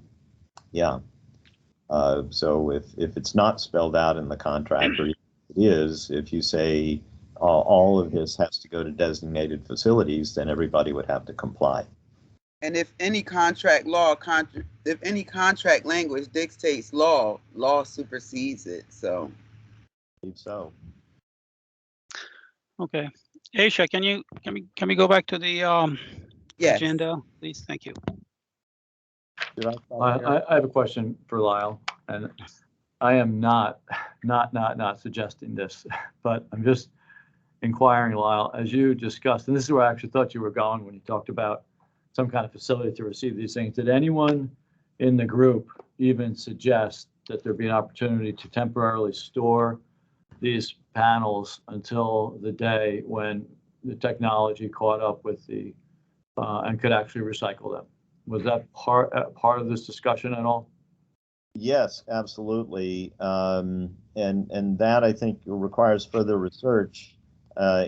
yeah. So if it's not spelled out in the contract, or it is, if you say all of this has to go to designated facilities, then everybody would have to comply. And if any contract language dictates law supersedes it. So. I believe so. Okay, Aisha, can we go back to the agenda, please? Thank you. I have a question for Lyle, and I am not suggesting this, but I'm just inquiring, Lyle, as you discussed, and this is where I actually thought you were going when you talked about some kind of facility to receive these things. Did anyone in the group even suggest that there be an opportunity to temporarily store these panels until the day when the technology caught up with the and could actually recycle them? Was that part of this discussion at all? Yes, absolutely. And that, I think, requires further research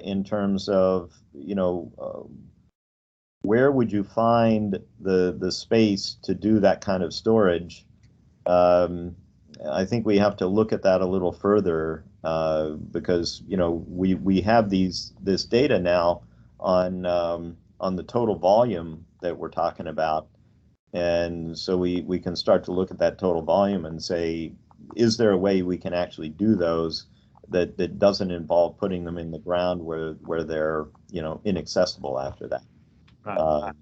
in terms of, you know, where would you find the space to do that kind of storage? I think we have to look at that a little further because, you know, we have this data now on the total volume that we're talking about. And so we can start to look at that total volume and say, is there a way we can actually do those that doesn't involve putting them in the ground where they're, you know, inaccessible after that? Right.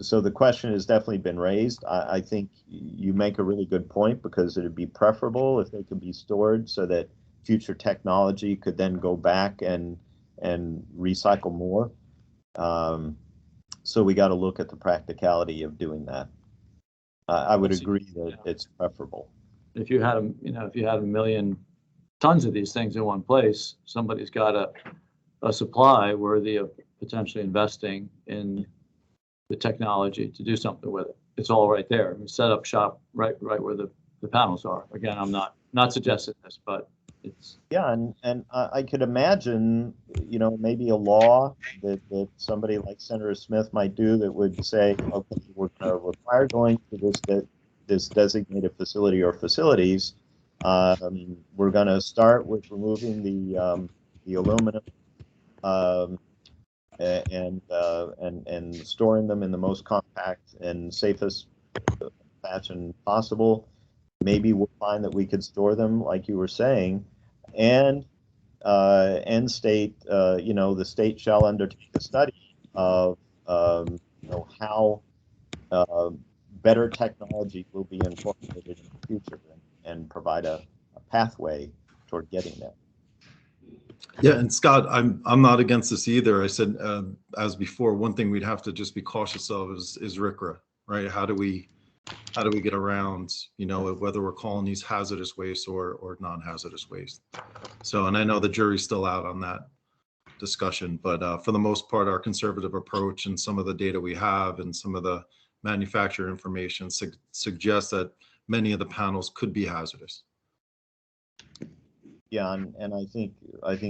So the question has definitely been raised. I think you make a really good point, because it'd be preferable if they could be stored so that future technology could then go back and recycle more. So we got to look at the practicality of doing that. I would agree that it's preferable. If you had a million tons of these things in one place, somebody's got a supply worthy of potentially investing in the technology to do something with it. It's all right there. I mean, set up shop right where the panels are. Again, I'm not suggesting this, but it's. Yeah, and I could imagine, you know, maybe a law that somebody like Senator Smith might do that would say, okay, we're going to require going to this designated facility or facilities, We're going to start with removing the aluminum and storing them in the most compact and safest fashion possible. Maybe we'll find that we could store them, like you were saying, and state, the state shall undertake a study of, how better technology will be incorporated in the future and provide a pathway toward getting there. Yeah, and Scott, I'm not against this either. I said, as before, one thing we'd have to just be cautious of is RCRA, right? How do we get around, whether we're calling these hazardous waste or non-hazardous waste? So, and I know the jury's still out on that discussion, but for the most part, our conservative approach and some of the data we have and some of the manufacturer information suggests that many of the panels could be hazardous. Yeah, and I think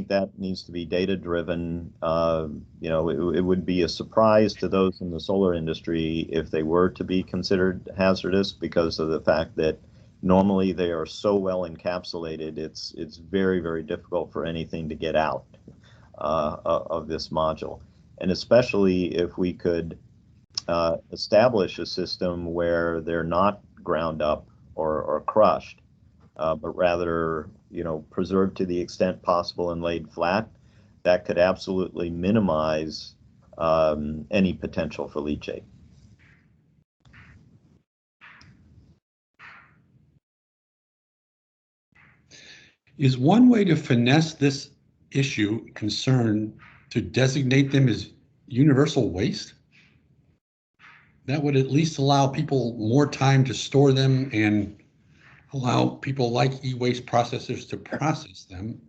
that needs to be data driven. It would be a surprise to those in the solar industry if they were to be considered hazardous, because of the fact that normally they are so well encapsulated. It's very, very difficult for anything to get out of this module, and especially if we could establish a system where they're not ground up or crushed, but rather, preserved to the extent possible and laid flat. That could absolutely minimize any potential for leachate. Is one way to finesse this concern to designate them as universal waste? That would at least allow people more time to store them and allow people like e-waste processors to process them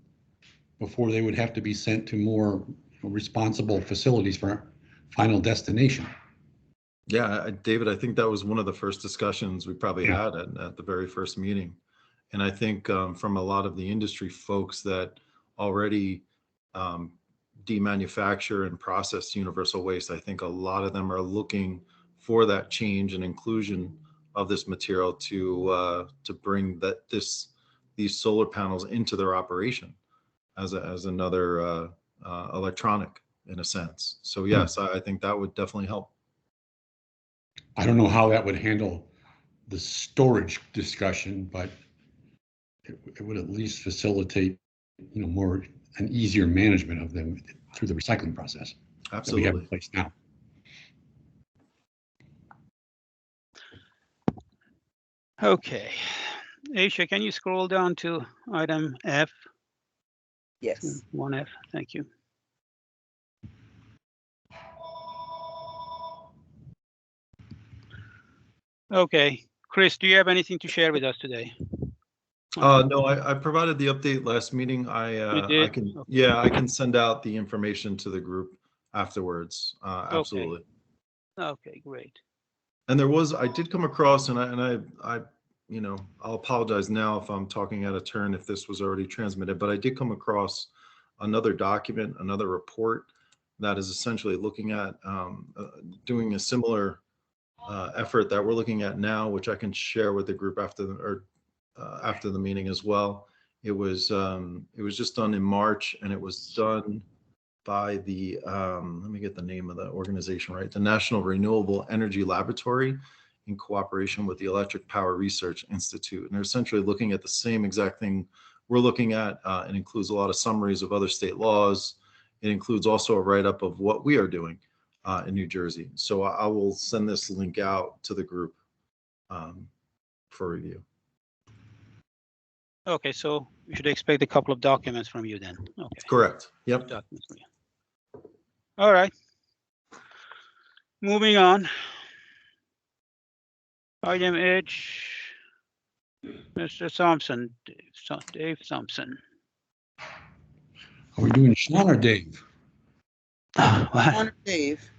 before they would have to be sent to more responsible facilities for final destination. Yeah, David, I think that was one of the first discussions we probably had at the very first meeting. And I think from a lot of the industry folks that already demanufacture and process universal waste, I think a lot of them are looking for that change and inclusion of this material to bring these solar panels into their operation as another electronic in a sense. So yes, I think that would definitely help. I don't know how that would handle the storage discussion, but it would at least facilitate, more an easier management of them through the recycling process. Absolutely. That we have in place now. Okay. Aisha, can you scroll down to item F? Yes. 1F, thank you. Okay, Chris, do you have anything to share with us today? No, I provided the update last meeting. I can send out the information to the group afterwards. Absolutely. Okay, great. And I did come across, and I I'll apologize now if I'm talking out of turn if this was already transmitted, but I did come across another document, another report that is essentially looking at doing a similar effort that we're looking at now, which I can share with the group after the meeting as well. It was just done in March, and it was done by the let me get the name of the organization right, the National Renewable Energy Laboratory, in cooperation with the Electric Power Research Institute. And they're essentially looking at the same exact thing we're looking at. It includes a lot of summaries of other state laws. It includes also a write-up of what we are doing in New Jersey. So I will send this link out to the group for review. Okay, so we should expect a couple of documents from you then. Okay. Correct. Yep. Documents from you. All right. Moving on. Item H, Mr. Thompson, Dave Thompson. Are we doing Sean or Dave? Sean or Dave?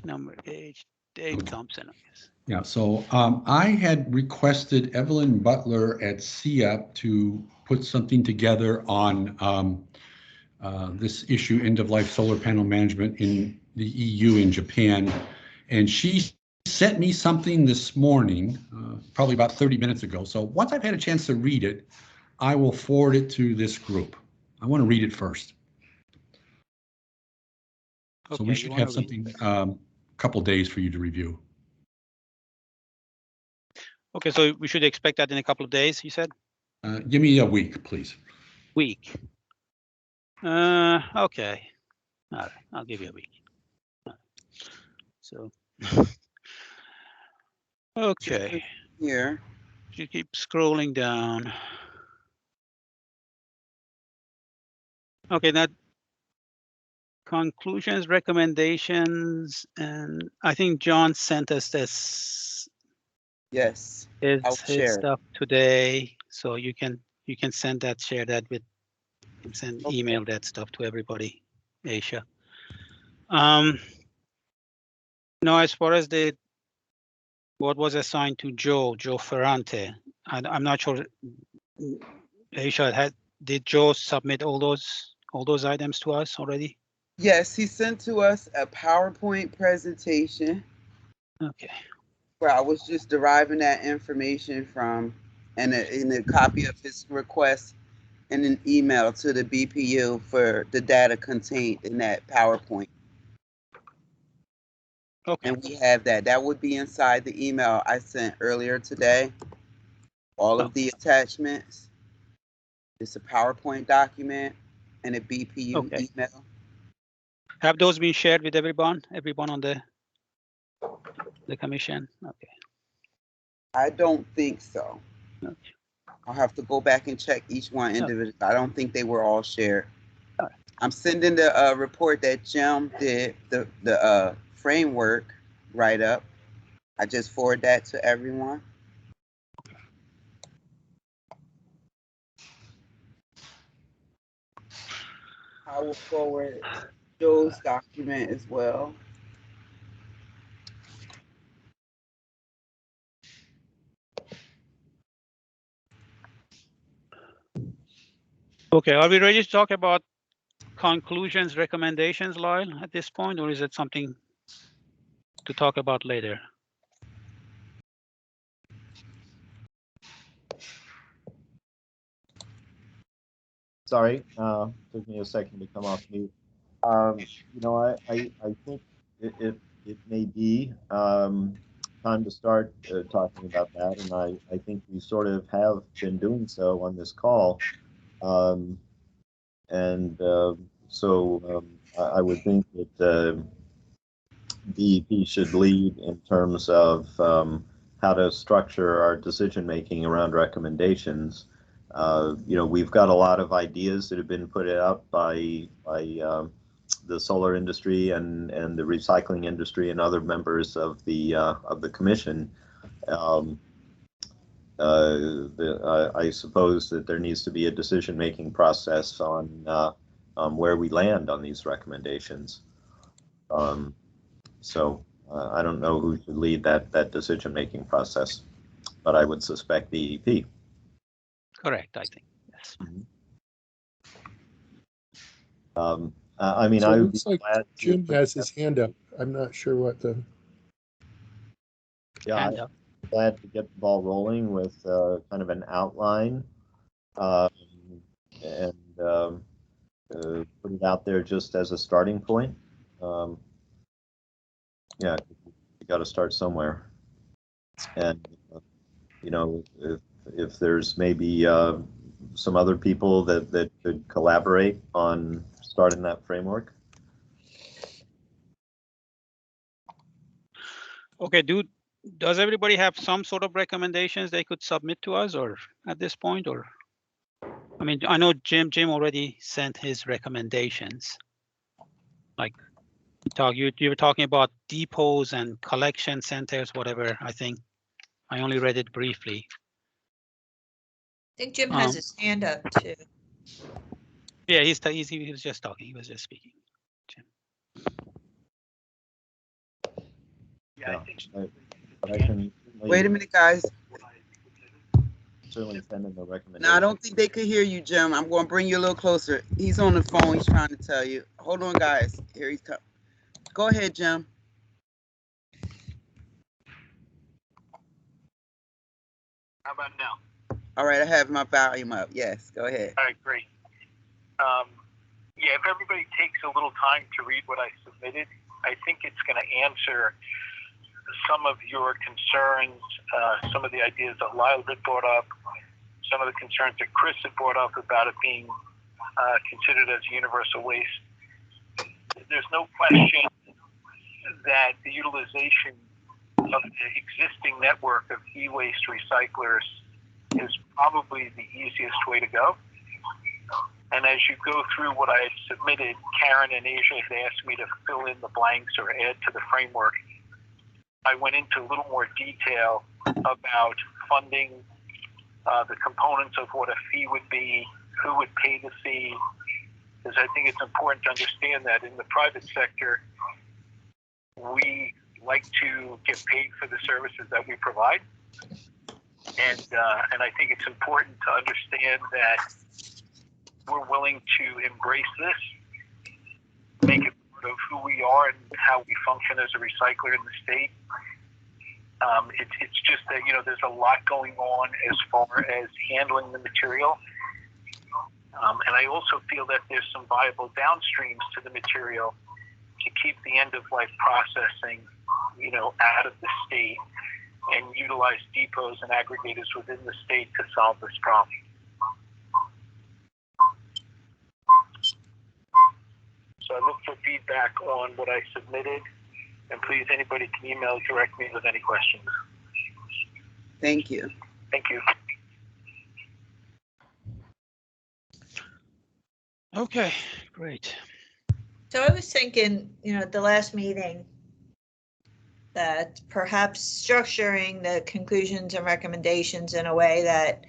Number H, Dave Thompson, I guess. Yeah, so I had requested Evelyn Butler at CIAP to put something together on this issue, end-of-life solar panel management in the EU in Japan. And she sent me something this morning, probably about 30 minutes ago. So once I've had a chance to read it, I will forward it to this group. I want to read it first. So Okay, we should have something a couple days for you to review. Okay, so we should expect that in a couple of days, you said? Give me a week, please. Week. Okay. All right, I'll give you a week. All right. So, okay. Here. You keep scrolling down. Okay, that conclusions, recommendations, and I think John sent us this. Yes. I'll His share it. stuff today, so you can send that, share that with, Okay. email that stuff to everybody, Aisha. No, as far as what was assigned to Joe Ferrante, I'm not sure. Aisha, did Joe submit all those items to us already? Yes, he sent to us a PowerPoint presentation Okay. where I was just deriving that information from, and in a copy of his request and an email to the BPU for the data contained in that PowerPoint. Okay. And we have that. That would be inside the email I sent earlier today. All of the attachments. It's a PowerPoint document and a BPU Okay. email. Have those been shared with everyone on the commission? Okay. I don't think so. Okay. I'll have to go back and check each one individually. I don't think they were all shared. All right. I'm sending the report that Jim did, the framework write-up. I just forward that to everyone. I will forward Joe's document as well. Okay, are we ready to talk about conclusions, recommendations, Lyle, at this point, or is it something to talk about later? Sorry, took me a second to come off mute. You know, I think it may be time to start talking about that, and I think we sort of have been doing so on this call. So I would think that DEP should lead in terms of how to structure our decision making around recommendations. You know, we've got a lot of ideas that have been put out by the solar industry and the recycling industry and other members of the commission. I suppose that there needs to be a decision-making process on where we land on these recommendations. So I don't know who should lead that decision-making process, but I would suspect DEP. Correct, I think, yes. I mean, So I it would be looks like glad Jim to, has his hand up. I'm not sure what the. yeah, Hand up. I'm glad to get the ball rolling with kind of an outline and put it out there just as a starting point. Yeah, you got to start somewhere. And, you know, if there's maybe some other people that could collaborate on starting that framework. Okay, does everybody have some sort of recommendations they could submit to us, or at this point, or? I mean, I know Jim already sent his recommendations. Like you were talking about depots and collection centers, whatever. I think I only read it briefly. I think Jim has his hand up too. Yeah, he was just talking. He was just speaking. Jim. Yeah, but I can Wait a minute, guys. certainly send in the recommendation. No, I don't think they could hear you, Jim. I'm going to bring you a little closer. He's on the phone. He's trying to tell you. Hold on, guys. Here he's coming. Go ahead, Jim. How about now? All right, I have my volume up. Yes, go ahead. All right, great. Yeah, if everybody takes a little time to read what I submitted, I think it's going to answer some of your concerns, some of the ideas that Lyle had brought up, some of the concerns that Chris had brought up about it being considered as universal waste. There's no question that the utilization of the existing network of e-waste recyclers is probably the easiest way to go. And as you go through what I submitted, Karen and Asia had asked me to fill in the blanks or add to the framework. I went into a little more detail about funding, the components of what a fee would be, who would pay the fee, because I think it's important to understand that in the private sector, we like to get paid for the services that we provide. And I think it's important to understand that we're willing to embrace this, make it part of who we are and how we function as a recycler in the state. It's just that, there's a lot going on as far as handling the material. And I also feel that there's some viable downstreams to the material to keep the end-of-life processing, out of the state and utilize depots and aggregators within the state to solve this problem. So I look for feedback on what I submitted, and please, anybody can email direct me with any questions. Thank you. Thank you. Okay, great. So I was thinking, at the last meeting, that perhaps structuring the conclusions and recommendations in a way that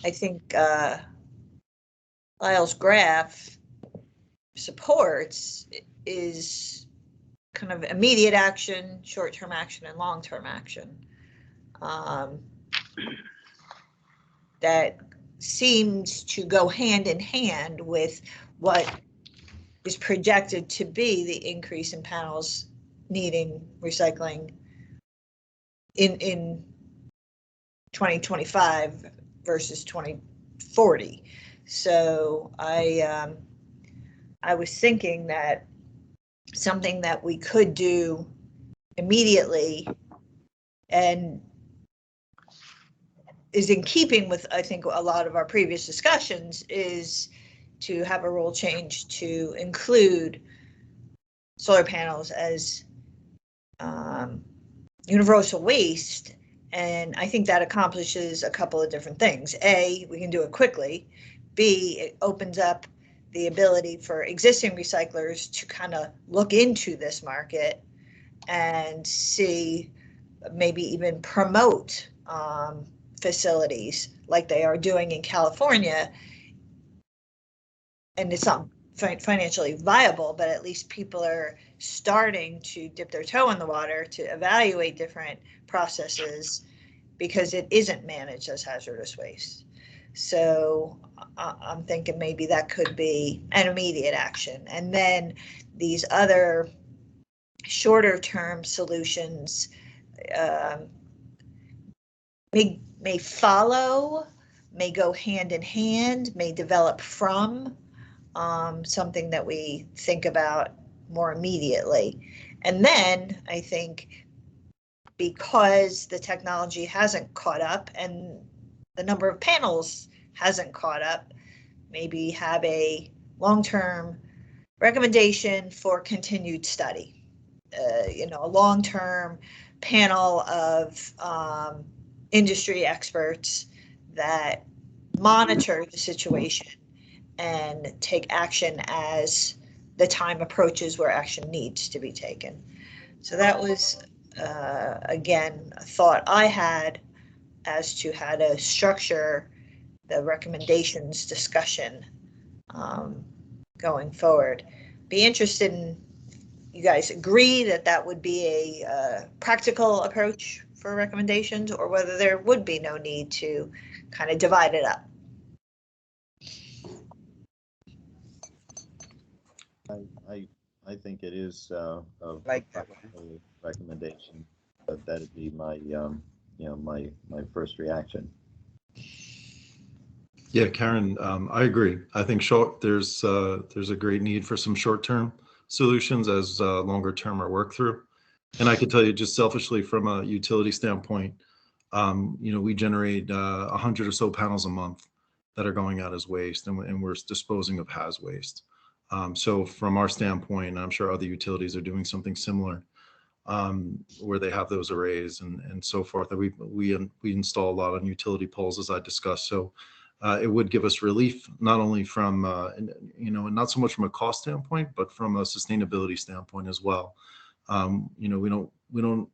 I think Lyle's graph supports is kind of immediate action, short-term action, and long-term action. That seems to go hand in hand with what is projected to be the increase in panels needing recycling in 2025 versus 2040. So I was thinking that something that we could do immediately and is in keeping with, I think, a lot of our previous discussions is to have a rule change to include solar panels as universal waste. And I think that accomplishes a couple of different things. A, we can do it quickly. B, it opens up the ability for existing recyclers to kind of look into this market and see, maybe even promote facilities like they are doing in California. And it's not financially viable, but at least people are starting to dip their toe in the water to evaluate different processes because it isn't managed as hazardous waste. So I'm thinking maybe that could be an immediate action. And then these other shorter term solutions may follow, may go hand in hand, may develop from something that we think about more immediately. And then I think because the technology hasn't caught up and the number of panels hasn't caught up, maybe have a long-term recommendation for continued study. A long-term panel of industry experts that monitor the situation and take action as the time approaches where action needs to be taken. So that was, again, a thought I had as to how to structure the recommendations discussion going forward. Be interested in, you guys agree that that would be a practical approach for recommendations, or whether there would be no need to kind of divide it up. I think it is a recommendation, but that'd be my my first reaction. Yeah, Karen, I agree. I think there's a great need for some short-term solutions as longer-term are worked through. And I can tell you just selfishly from a utility standpoint, we generate 100 or so panels a month that are going out as waste, and we're disposing of haz waste. So from our standpoint, I'm sure other utilities are doing something similar, where they have those arrays and so forth. That we install a lot on utility poles, as I discussed. So it would give us relief, not only from not so much from a cost standpoint, but from a sustainability standpoint as well. We don't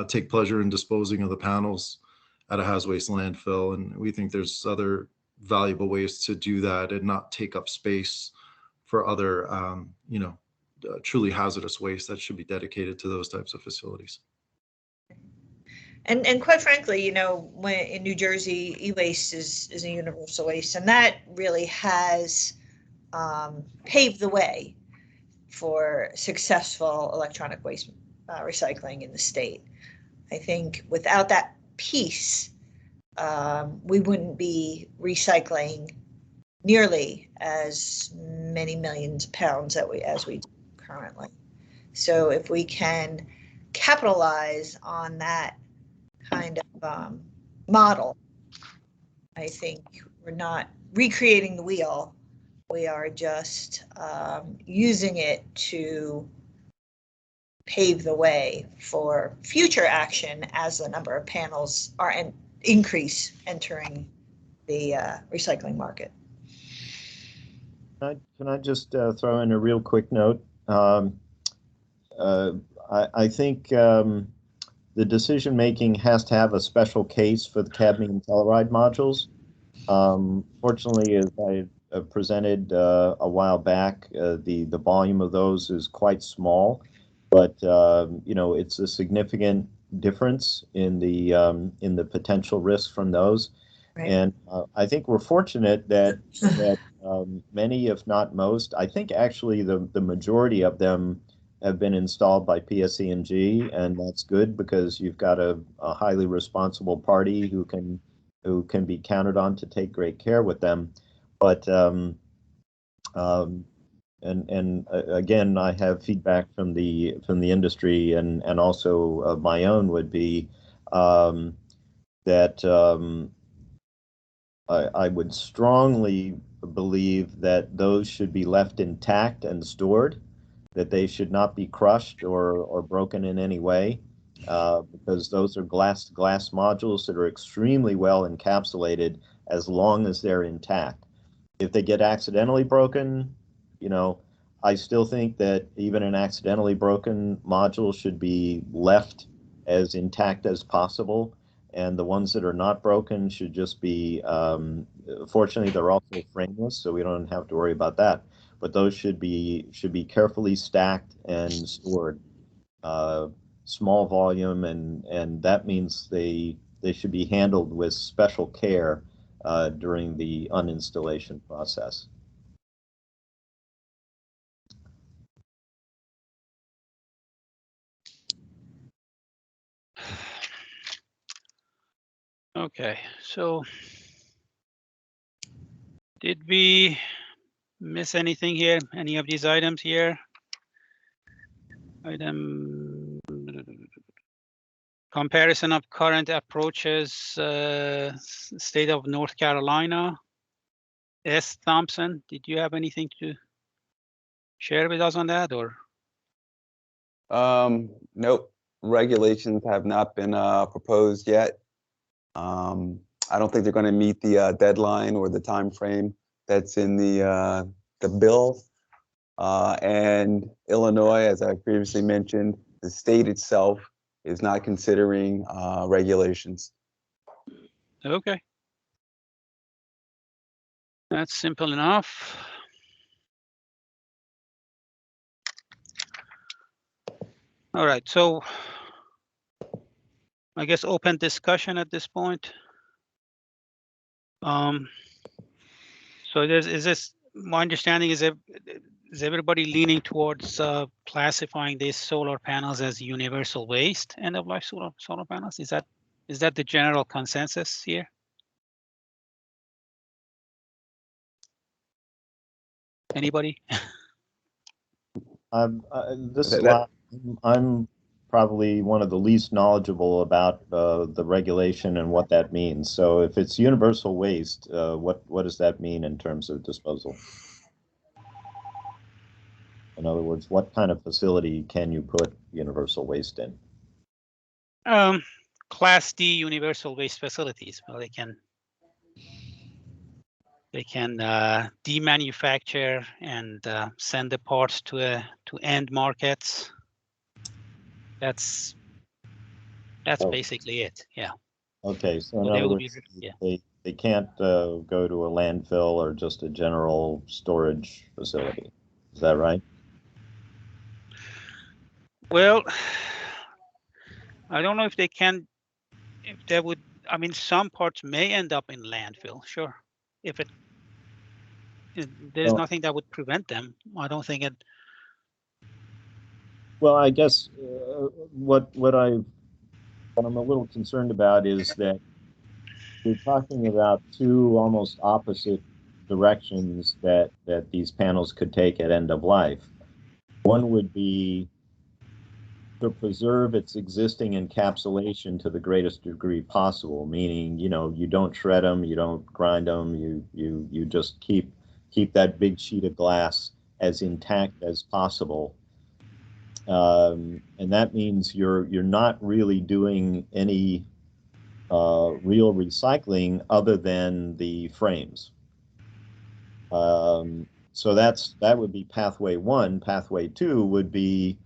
take pleasure in disposing of the panels at a haz waste landfill, and we think there's other valuable ways to do that and not take up space for other truly hazardous waste that should be dedicated to those types of facilities. And quite frankly, when in New Jersey, e-waste is a universal waste, and that really has paved the way for successful electronic waste recycling in the state. I think without that piece, we wouldn't be recycling nearly as many millions of pounds as we do currently. So if we can capitalize on that kind of model, I think we're not recreating the wheel. We are just using it to pave the way for future action as the number of panels are increase entering the recycling market. Can I just throw in a real quick note? I think the decision making has to have a special case for the cadmium telluride modules. Fortunately, as I presented a while back, the volume of those is quite small, but it's a significant difference in the potential risk from those. Right. And I think we're fortunate that many, if not most, I think actually the majority of them have been installed by PSE&G, and that's good because you've got a highly responsible party who can be counted on to take great care with them. But again, I have feedback from the industry and also my own would be that I would strongly believe that those should be left intact and stored, that they should not be crushed or broken in any way, because those are glass modules that are extremely well encapsulated as long as they're intact. If they get accidentally broken, I still think that even an accidentally broken module should be left as intact as possible. And the ones that are not broken should just be, fortunately, they're also frameless, so we don't have to worry about that. But those should be carefully stacked and stored, small volume, and that means they should be handled with special care during the uninstallation process. Okay, so did we miss anything here? Any of these items here? Item comparison of current approaches, state of North Carolina. S. Thompson, did you have anything to share with us on that, or? Nope, regulations have not been proposed yet. I don't think they're going to meet the deadline or the time frame that's in the bill. And Illinois, as I previously mentioned, the state itself is not considering regulations. Okay. That's simple enough. All right, so I guess open discussion at this point. So is this, my understanding is everybody leaning towards classifying these solar panels as universal waste, end of life solar panels? Is that the general consensus here? Anybody? I'm probably one of the least knowledgeable about the regulation and what that means. So if it's universal waste, what does that mean in terms of disposal? In other words, what kind of facility can you put universal waste in? Class D universal waste facilities. Well, they can demanufacture and send the parts to end markets. That's basically it. Yeah. Okay, so in other words, they can't go to a landfill or just a general storage facility. Is that right? Well, I don't know if they can. If they would, I mean, some parts may end up in landfill. Sure, if there's nothing that would prevent them. I don't think it. Well, I guess what I'm a little concerned about is that we're talking about two almost opposite directions that these panels could take at end of life. One would be to preserve its existing encapsulation to the greatest degree possible, meaning, you know, you don't shred them, you don't grind them, you just keep that big sheet of glass as intact as possible. And that means you're not really doing any real recycling other than the frames. So that would be pathway one. Pathway two would be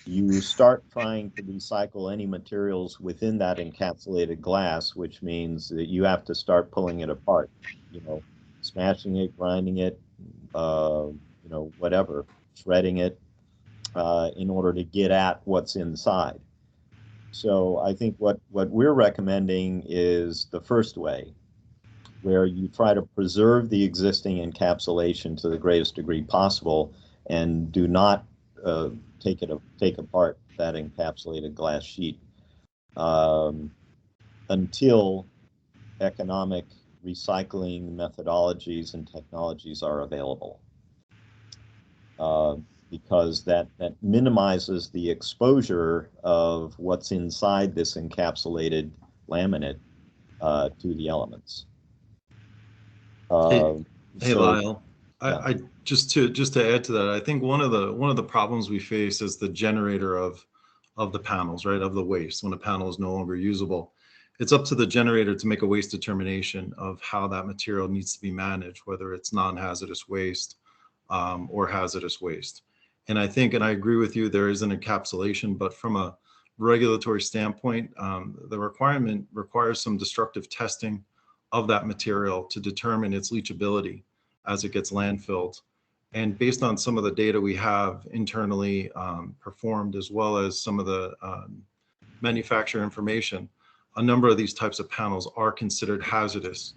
you start trying to recycle any materials within that encapsulated glass, which means that you have to start pulling it apart, you know, smashing it, grinding it, you know, whatever, shredding it, in order to get at what's inside. So I think what we're recommending is the first way, where you try to preserve the existing encapsulation to the greatest degree possible and do not take apart that encapsulated glass sheet until economic recycling methodologies and technologies are available. Because that minimizes the exposure of what's inside this encapsulated laminate to the elements. Hey, Lyle. Yeah. I just to add to that, I think one of the problems we face is the generator of the panels, right, of the waste. When a panel is no longer usable, it's up to the generator to make a waste determination of how that material needs to be managed, whether it's non-hazardous waste or hazardous waste. And I think, and I agree with you, there is an encapsulation, but from a regulatory standpoint, the requirement requires some destructive testing of that material to determine its leachability as it gets landfilled. And based on some of the data we have internally performed, as well as some of the manufacturer information, a number of these types of panels are considered hazardous,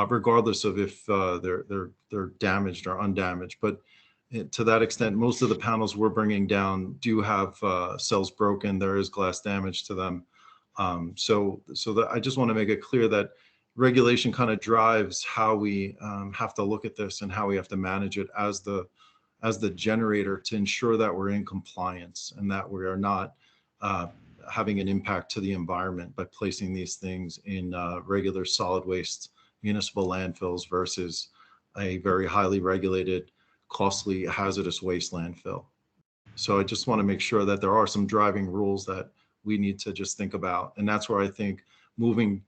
regardless of if they're damaged or undamaged. But to that extent, most of the panels we're bringing down do have cells broken. There is glass damage to them. So that I just want to make it clear that regulation kind of drives how we have to look at this and how we have to manage it as the generator to ensure that we're in compliance and that we are not having an impact to the environment by placing these things in regular solid waste municipal landfills versus a very highly regulated, costly, hazardous waste landfill. So I just want to make sure that there are some driving rules that we need to just think about. And that's where I think moving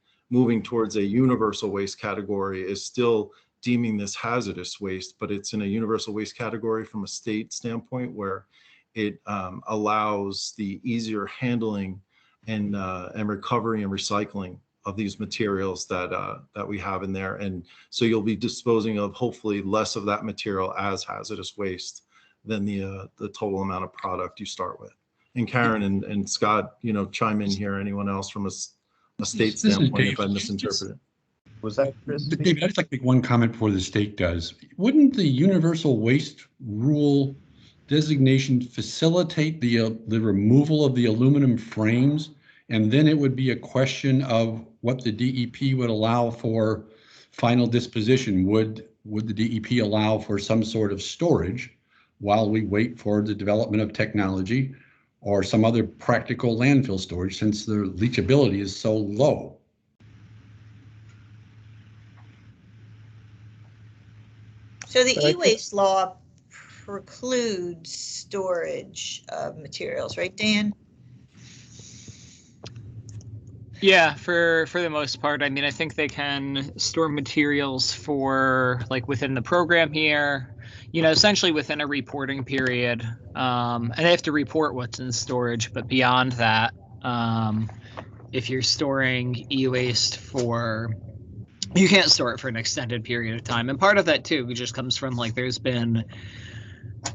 towards a universal waste category is still deeming this hazardous waste, but it's in a universal waste category from a state standpoint where it allows the easier handling and recovery and recycling of these materials that we have in there. And so you'll be disposing of hopefully less of that material as hazardous waste than the total amount of product you start with. And Karen and Scott, you know, chime in here. Anyone else from a state standpoint if I misinterpret it? Was that Chris? David, I'd just like to make one comment before the state does. Wouldn't the universal waste rule designation facilitate the removal of the aluminum frames? And then it would be a question of what the DEP would allow for final disposition. Would would the DEP allow for some sort of storage while we wait for the development of technology or some other practical landfill storage, since the leachability is so low? So the But I think- e-waste law precludes storage of materials, right, Dan? Yeah, for the most part. I mean, I think they can store materials for like within the program here, you know, essentially within a reporting period. And they have to report what's in storage, but beyond that, if you're storing e-waste you can't store it for an extended period of time. And part of that too just comes from like there's been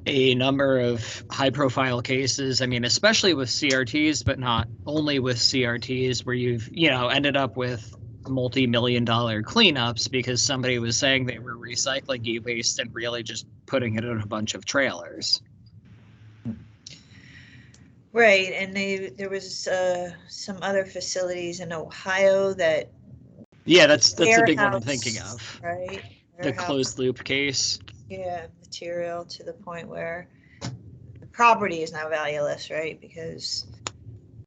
a number of high profile cases. I mean, especially with CRTs, but not only with CRTs, where you've, you know, ended up with multi-million-dollar cleanups because somebody was saying they were recycling e-waste and really just putting it in a bunch of trailers. Right, and there was some other facilities in Ohio that. Yeah, that's the big one I'm thinking warehouse, of. Right. The Warehouse. closed loop case. Yeah, material to the point where the property is now valueless, right? Because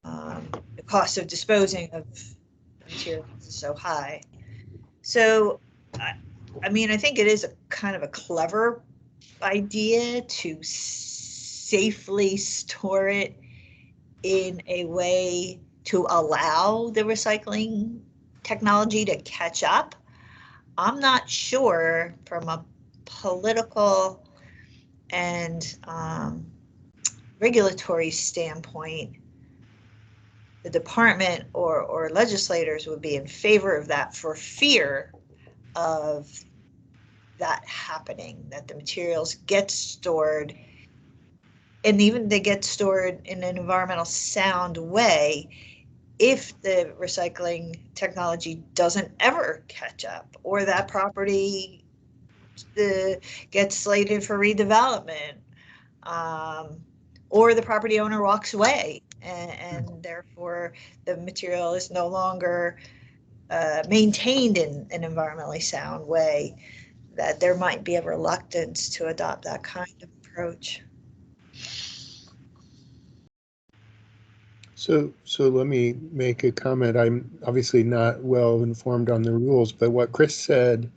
the cost of disposing of materials is so high. So, I mean, I think it is a kind of a clever idea to safely store it in a way to allow the recycling technology to catch up. I'm not sure from a political and regulatory standpoint, the department or legislators would be in favor of that for fear of that happening, that the materials get stored, and even they get stored in an environmental sound way if the recycling technology doesn't ever catch up, or that property gets slated for redevelopment, or the property owner walks away and therefore the material is no longer maintained in an environmentally sound way, that there might be a reluctance to adopt that kind of approach. So let me make a comment. I'm obviously not well informed on the rules, but what Chris said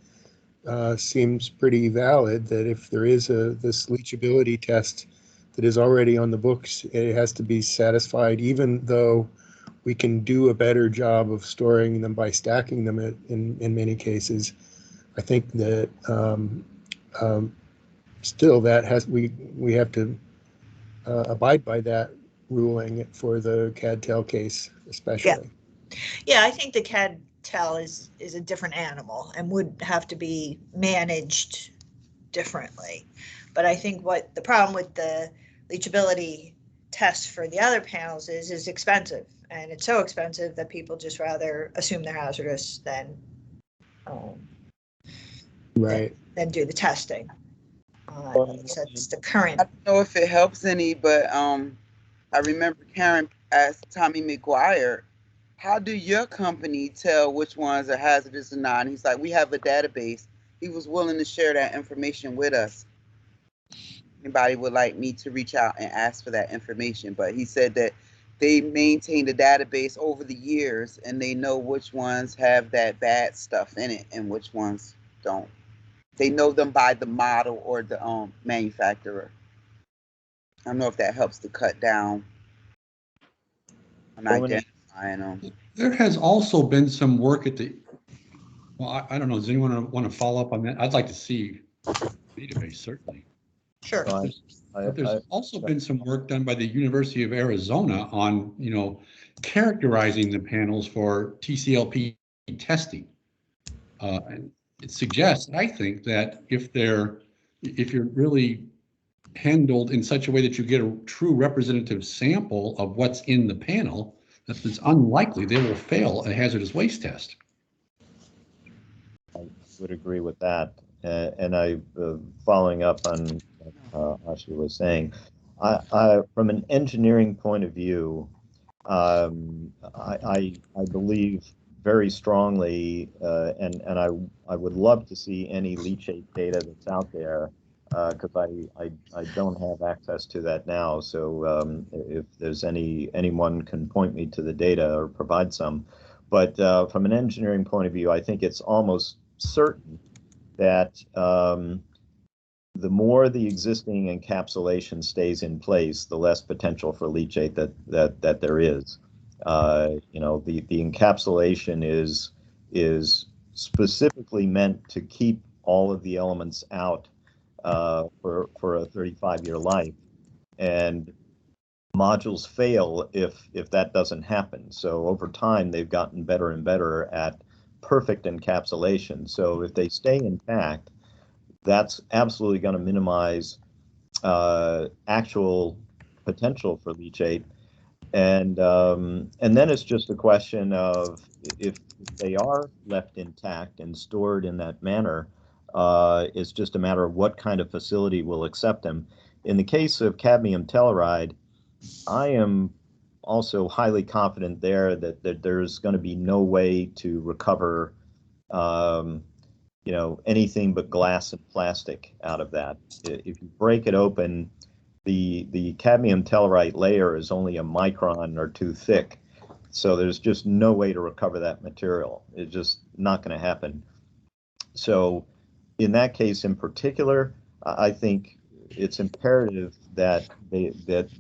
seems pretty valid, that if there is this leachability test that is already on the books, it has to be satisfied, even though we can do a better job of storing them by stacking them in many cases. I think that still we have to abide by that ruling for the CadTel case, especially. Yeah, I think the CadTel is a different animal and would have to be managed differently. But I think what the problem with the leachability test for the other panels is expensive, and it's so expensive that people just rather assume they're hazardous than than do the testing. That's the current. I don't know if it helps any, but I remember Karen asked Tommy McGuire, how do your company tell which ones are hazardous or not? And he's like, we have a database. He was willing to share that information with us. Anybody would like me to reach out and ask for that information, but he said that they maintained a database over the years and they know which ones have that bad stuff in it and which ones don't. They know them by the model or the manufacturer. I don't know if that helps to cut down on identifying them. There has also been some work at the, well, I don't know, does anyone want to follow up on that? I'd like to see the database, certainly. Sure. But there's also been some work done by the University of Arizona on, you know, characterizing the panels for TCLP testing. And it suggests, I think, that if you're really handled in such a way that you get a true representative sample of what's in the panel, that it's unlikely they will fail a hazardous waste test. I would agree with that. And I, following up on what Ashley was saying, I from an engineering point of view, I believe very strongly, and I would love to see any leachate data that's out there, because I don't have access to that now. So if there's anyone can point me to the data or provide some. But from an engineering point of view, I think it's almost certain that the more the existing encapsulation stays in place, the less potential for leachate that there is. You know, the encapsulation is specifically meant to keep all of the elements out for a 35-year life, and modules fail if that doesn't happen. So over time, they've gotten better and better at perfect encapsulation. So if they stay intact, that's absolutely going to minimize actual potential for leachate. And then it's just a question of if they are left intact and stored in that manner, it's just a matter of what kind of facility will accept them. In the case of cadmium telluride, I am also highly confident there that there's going to be no way to recover you know, anything but glass and plastic out of that. If you break it open, the cadmium telluride layer is only a micron or two thick. So there's just no way to recover that material. It's just not going to happen. So in that case in particular, I think it's imperative that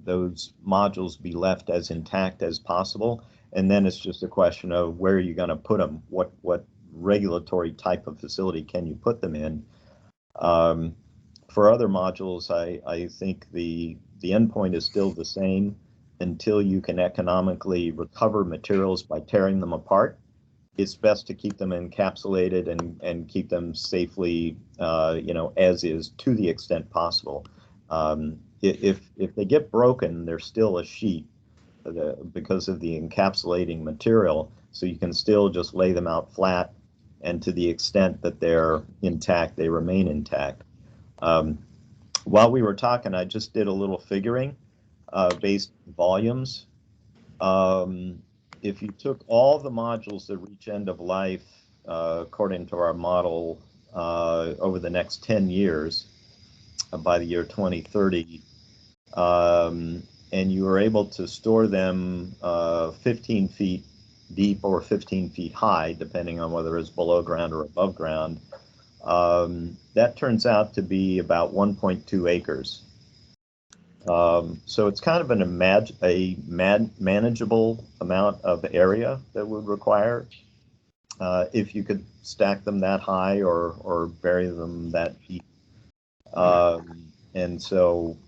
those modules be left as intact as possible. And then it's just a question of where you're going to put them, what regulatory type of facility can you put them in. For other modules, I think the endpoint is still the same until you can economically recover materials by tearing them apart. It's best to keep them encapsulated and keep them safely, you know, as is to the extent possible. If they get broken, they're still a sheet because of the encapsulating material, so you can still just lay them out flat, and to the extent that they're intact, they remain intact. While we were talking, I just did a little figuring based on volumes. If you took all the modules that reach end of life, according to our model, over the next 10 years, by the year 2030, and you were able to store them 15 feet deep or 15 feet high, depending on whether it's below ground or above ground, that turns out to be about 1.2 acres. So it's kind of a manageable amount of area that would require if you could stack them that high or bury them that deep. And so,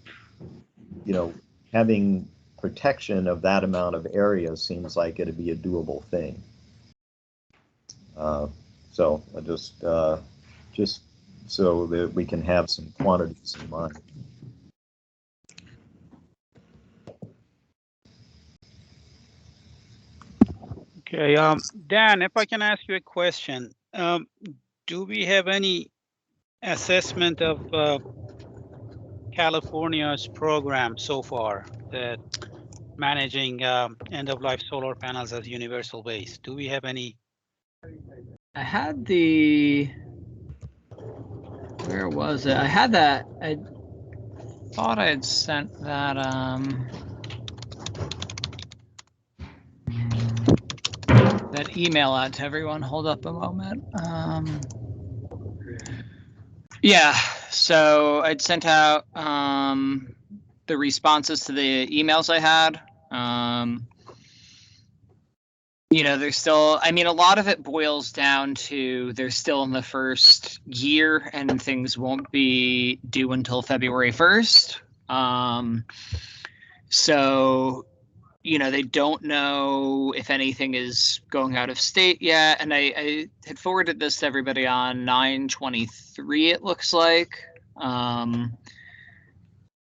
you know, having protection of that amount of area seems like it'd be a doable thing. So I just so that we can have some quantities in mind. Okay, Dan, if I can ask you a question, do we have any assessment of California's program so far that managing end-of-life solar panels as universal waste? Do we have any? I had the, where was it? I had that, I thought I had sent that, that email out to everyone. Hold up a moment. Yeah, so I'd sent out the responses to the emails I had. You know, there's still, I mean, a lot of it boils down to they're still in the first year and things won't be due until February 1st. So, you know, they don't know if anything is going out of state yet. And I had forwarded this to everybody on 9/23, it looks like.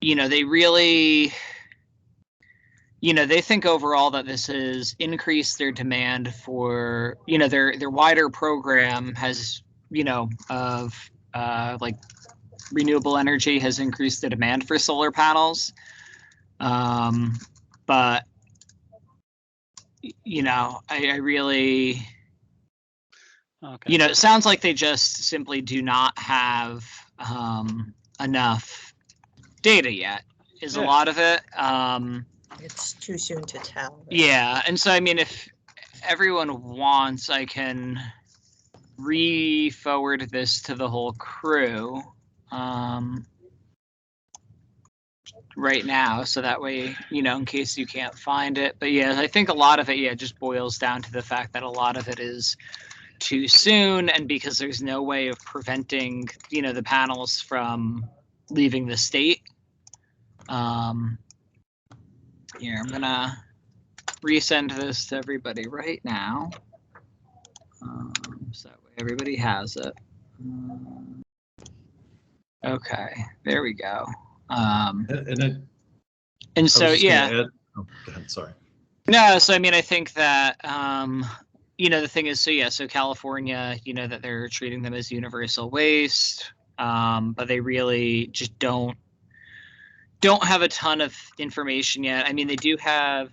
You know, they really, you know, they think overall that this has increased their demand for, you know, their wider program has, you know, of like renewable energy has increased the demand for solar panels. But, you know, I really, Okay. You know, it sounds like they just simply do not have enough data yet, is a Yeah. lot of it. It's too soon to tell. Yeah, and so I mean, if everyone wants, I can re-forward this to the whole crew right now, so that way, you know, in case you can't find it. But yeah, I think a lot of it, yeah, just boils down to the fact that a lot of it is too soon, and because there's no way of preventing, you know, the panels from leaving the state. Here, I'm gonna resend this to everybody right now, so that way everybody has it. Okay, there we go. And so yeah. Add, oh, go ahead, sorry. No, so I mean, I think that you know, the thing is, so yeah, so California, you know, that they're treating them as universal waste, but they really just don't have a ton of information yet. I mean, they do have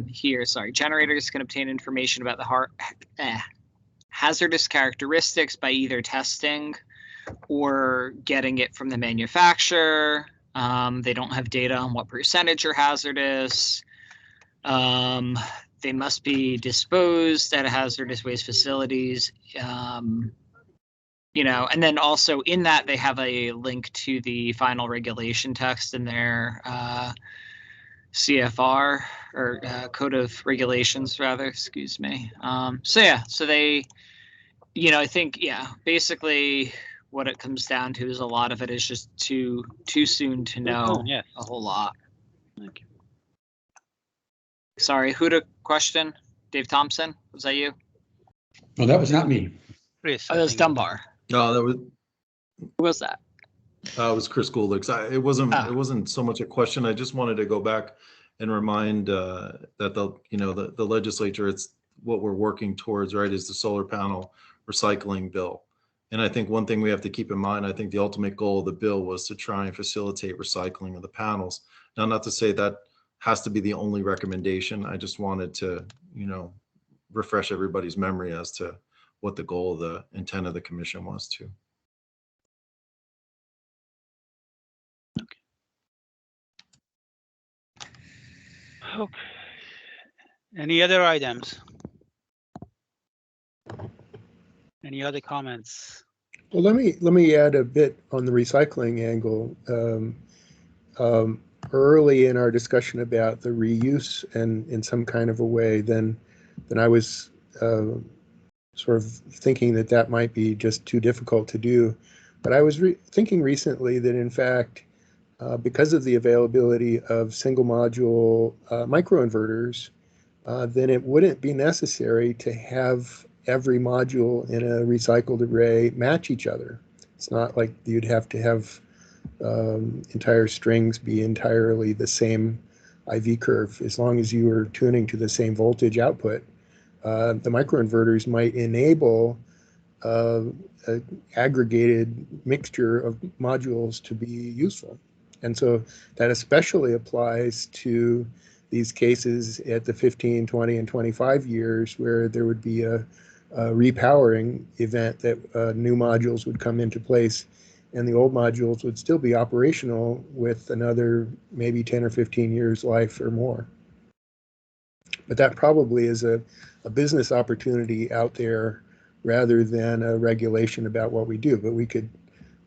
here, sorry, generators can obtain information about the hazardous characteristics by either testing or getting it from the manufacturer. They don't have data on what percentage are hazardous. They must be disposed at hazardous waste facilities. You know, and then also in that they have a link to the final regulation text in their CFR or Code of Regulations, rather, excuse me. So yeah, so they, you know, I think, yeah, basically what it comes down to is a lot of it is just too soon to know a whole lot. Thank you. Sorry, who to question? Dave Thompson, was that you? No, that was not me. Chris. Oh, that was Dunbar. No, that was. Who was that? It was Chris Gouldick. It wasn't so much a question. I just wanted to go back and remind that the legislature, it's what we're working towards, right, is the solar panel recycling bill. And I think one thing we have to keep in mind, I think the ultimate goal of the bill was to try and facilitate recycling of the panels. Now, not to say that has to be the only recommendation. I just wanted to, you know, refresh everybody's memory as to what the goal of the intent of the commission was too. Okay. Any other items? Any other comments? Well, let me add a bit on the recycling angle. Early in our discussion about the reuse and in some kind of a way, then I was sort of thinking that might be just too difficult to do. But I was thinking recently that in fact, because of the availability of single module microinverters, then it wouldn't be necessary to have every module in a recycled array match each other. It's not like you'd have to have entire strings be entirely the same IV curve. As long as you were tuning to the same voltage output, the microinverters might enable an aggregated mixture of modules to be useful. And so that especially applies to these cases at the 15, 20, and 25 years where there would be a repowering event that new modules would come into place and the old modules would still be operational with another maybe 10 or 15 years life or more. But that probably is a business opportunity out there rather than a regulation about what we do. But we could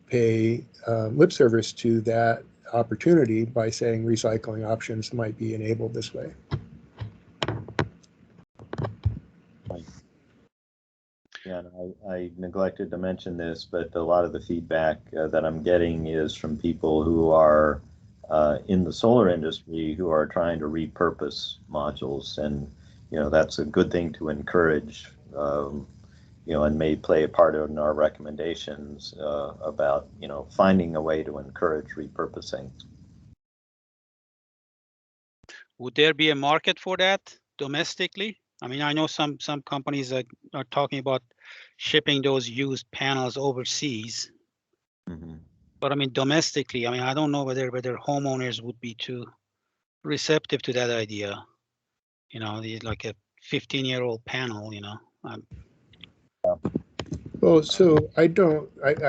pay lip service to that opportunity by saying recycling options might be enabled this way. Yeah, I neglected to mention this, but a lot of the feedback that I'm getting is from people who are in the solar industry who are trying to repurpose modules, and you know that's a good thing to encourage. You know, and may play a part in our recommendations about finding a way to encourage repurposing. Would there be a market for that domestically? I mean, I know some companies are talking about shipping those used panels overseas. Mm-hmm. But I mean, domestically, I mean, I don't know whether homeowners would be too receptive to that idea. You know, like a 15-year-old panel. You know. Well, so I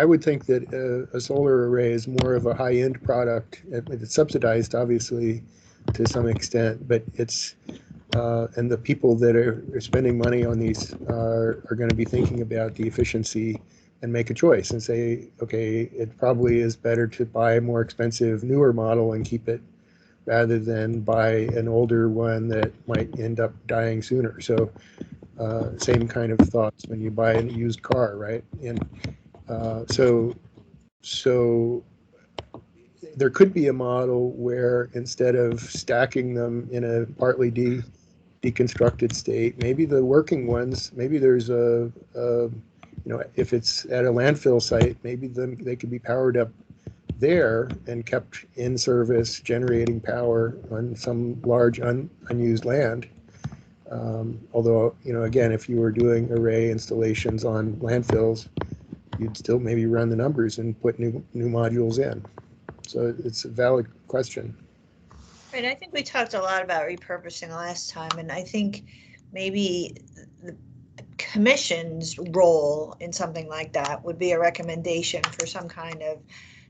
would think that a solar array is more of a high-end product. It's subsidized, obviously, to some extent, but it's, and the people that are spending money on these are going to be thinking about the efficiency and make a choice and say, okay, it probably is better to buy a more expensive, newer model and keep it rather than buy an older one that might end up dying sooner. So same kind of thoughts when you buy a used car, right? And so there could be a model where instead of stacking them in a partly deconstructed state, maybe the working ones, maybe there's if it's at a landfill site, maybe they could be powered up there and kept in service, generating power on some large unused land. Although, again, if you were doing array installations on landfills, you'd still maybe run the numbers and put new modules in. So it's a valid question. Right, I think we talked a lot about repurposing last time, and I think maybe the commission's role in something like that would be a recommendation for some kind of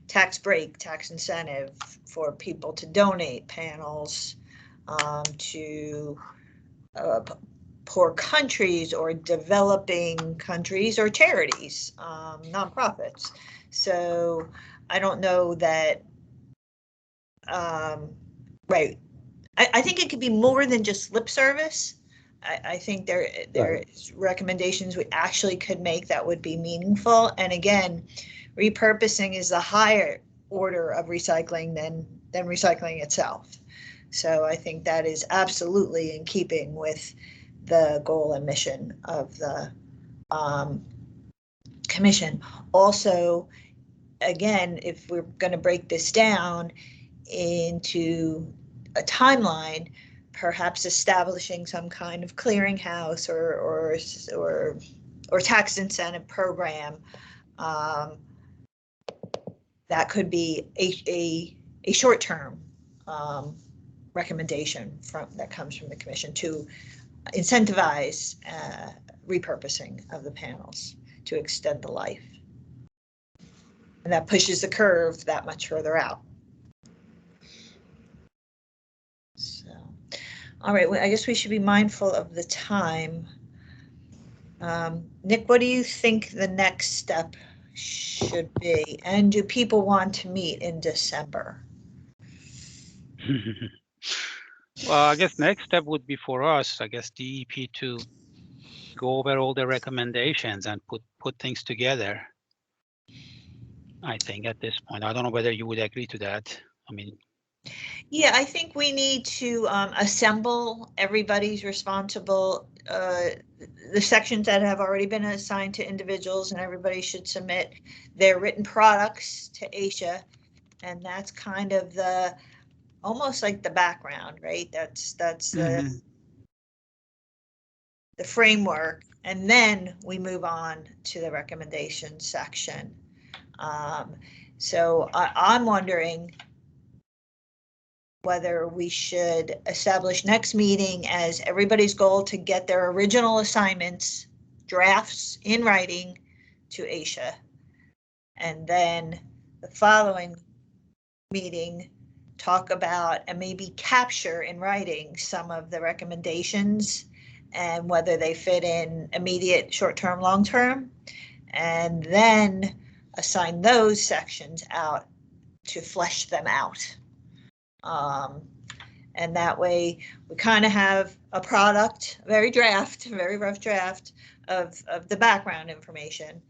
tax break, tax incentive for people to donate panels to poor countries or developing countries or charities, nonprofits. So I don't know that, right. I think it could be more than just lip service. I think there is recommendations we actually could make that would be meaningful. And again, repurposing is a higher order of recycling than recycling itself. So I think that is absolutely in keeping with the goal and mission of the commission. Also, again, if we're going to break this down into a timeline, perhaps establishing some kind of clearinghouse or tax incentive program that could be a short-term recommendation that comes from the commission to incentivize repurposing of the panels to extend the life. And that pushes the curve that much further out. So, all right, well, I guess we should be mindful of the time. Nick, what do you think the next step should be? And do people want to meet in December? Well, I guess next step would be for us, I guess, DEP to go over all the recommendations and put things together. I think at this point, I don't know whether you would agree to that. I mean, yeah, I think we need to assemble everybody's responsible, the sections that have already been assigned to individuals, and everybody should submit their written products to ASHA. And that's kind of almost like the background, right? That's the framework. And then we move on to the recommendation section. So I'm wondering whether we should establish next meeting as everybody's goal to get their original assignments, drafts in writing to ASHA. And then the following meeting, talk about and maybe capture in writing some of the recommendations and whether they fit in immediate, short-term, long-term, and then assign those sections out to flesh them out. And that way we kind of have a product, very rough draft of the background information.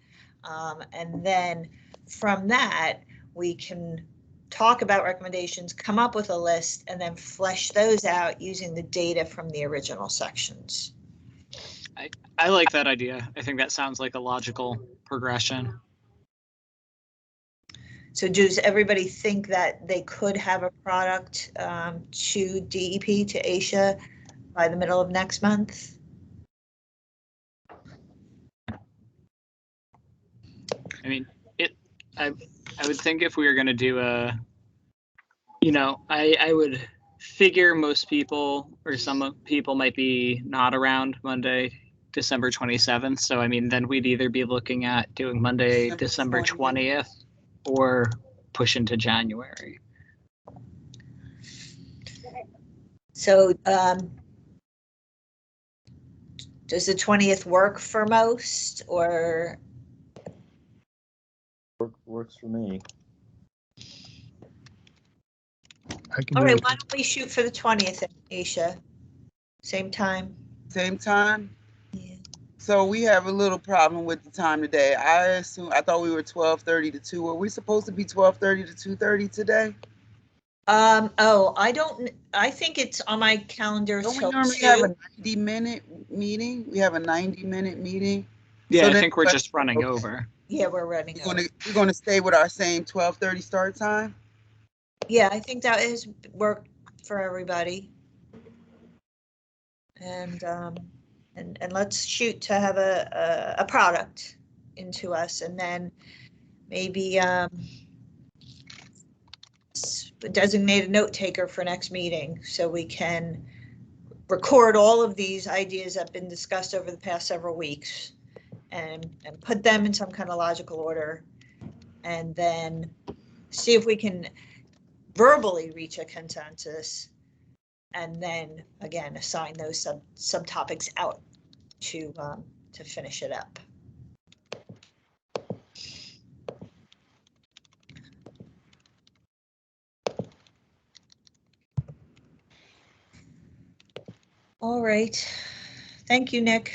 And then from that, we can talk about recommendations, come up with a list, and then flesh those out using the data from the original sections. I like that idea. I think that sounds like a logical progression. So does everybody think that they could have a product to DEP, to ASHA by the middle of next month? I mean, I would think if we were going to do I would figure most people or some people might be not around Monday, December 27th. So I mean, then we'd either be looking at doing Monday, December 20th, or push into January. So, does the 20th work for most, or? Works for me. I can All do right, it. why don't we shoot for the 20th, Aisha? Same time? Same time? Yeah. So we have a little problem with the time today. I thought we were 12:30 to 2. Were we supposed to be 12:30 to 2:30 today? Oh, I think it's on my calendar Don't we till normally have 2. a 90-minute meeting? We have a 90-minute meeting. Yeah, So I then- think we're just running over. Yeah, we're running over. We're gonna stay with our same 12:30 start time? Yeah, I think that has worked for everybody. And let's shoot to have a product into us, and then maybe designate a note taker for next meeting so we can record all of these ideas that have been discussed over the past several weeks and put them in some kind of logical order, and then see if we can verbally reach a consensus, and then again assign those subtopics out to finish it up. All right, thank you, Nick.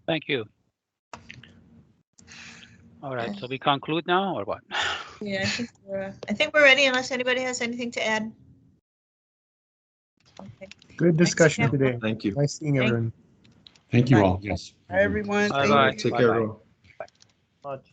Thank you. All right, so we conclude now, or what? Yeah, I think we're ready unless anybody has anything to add. Okay. Good discussion Nick. today. Thank you. Nice seeing Thank- everyone. Thank you Bye. all, yes. Hi, everyone. Bye-bye. Thank you. Take care, Bye-bye. everyone.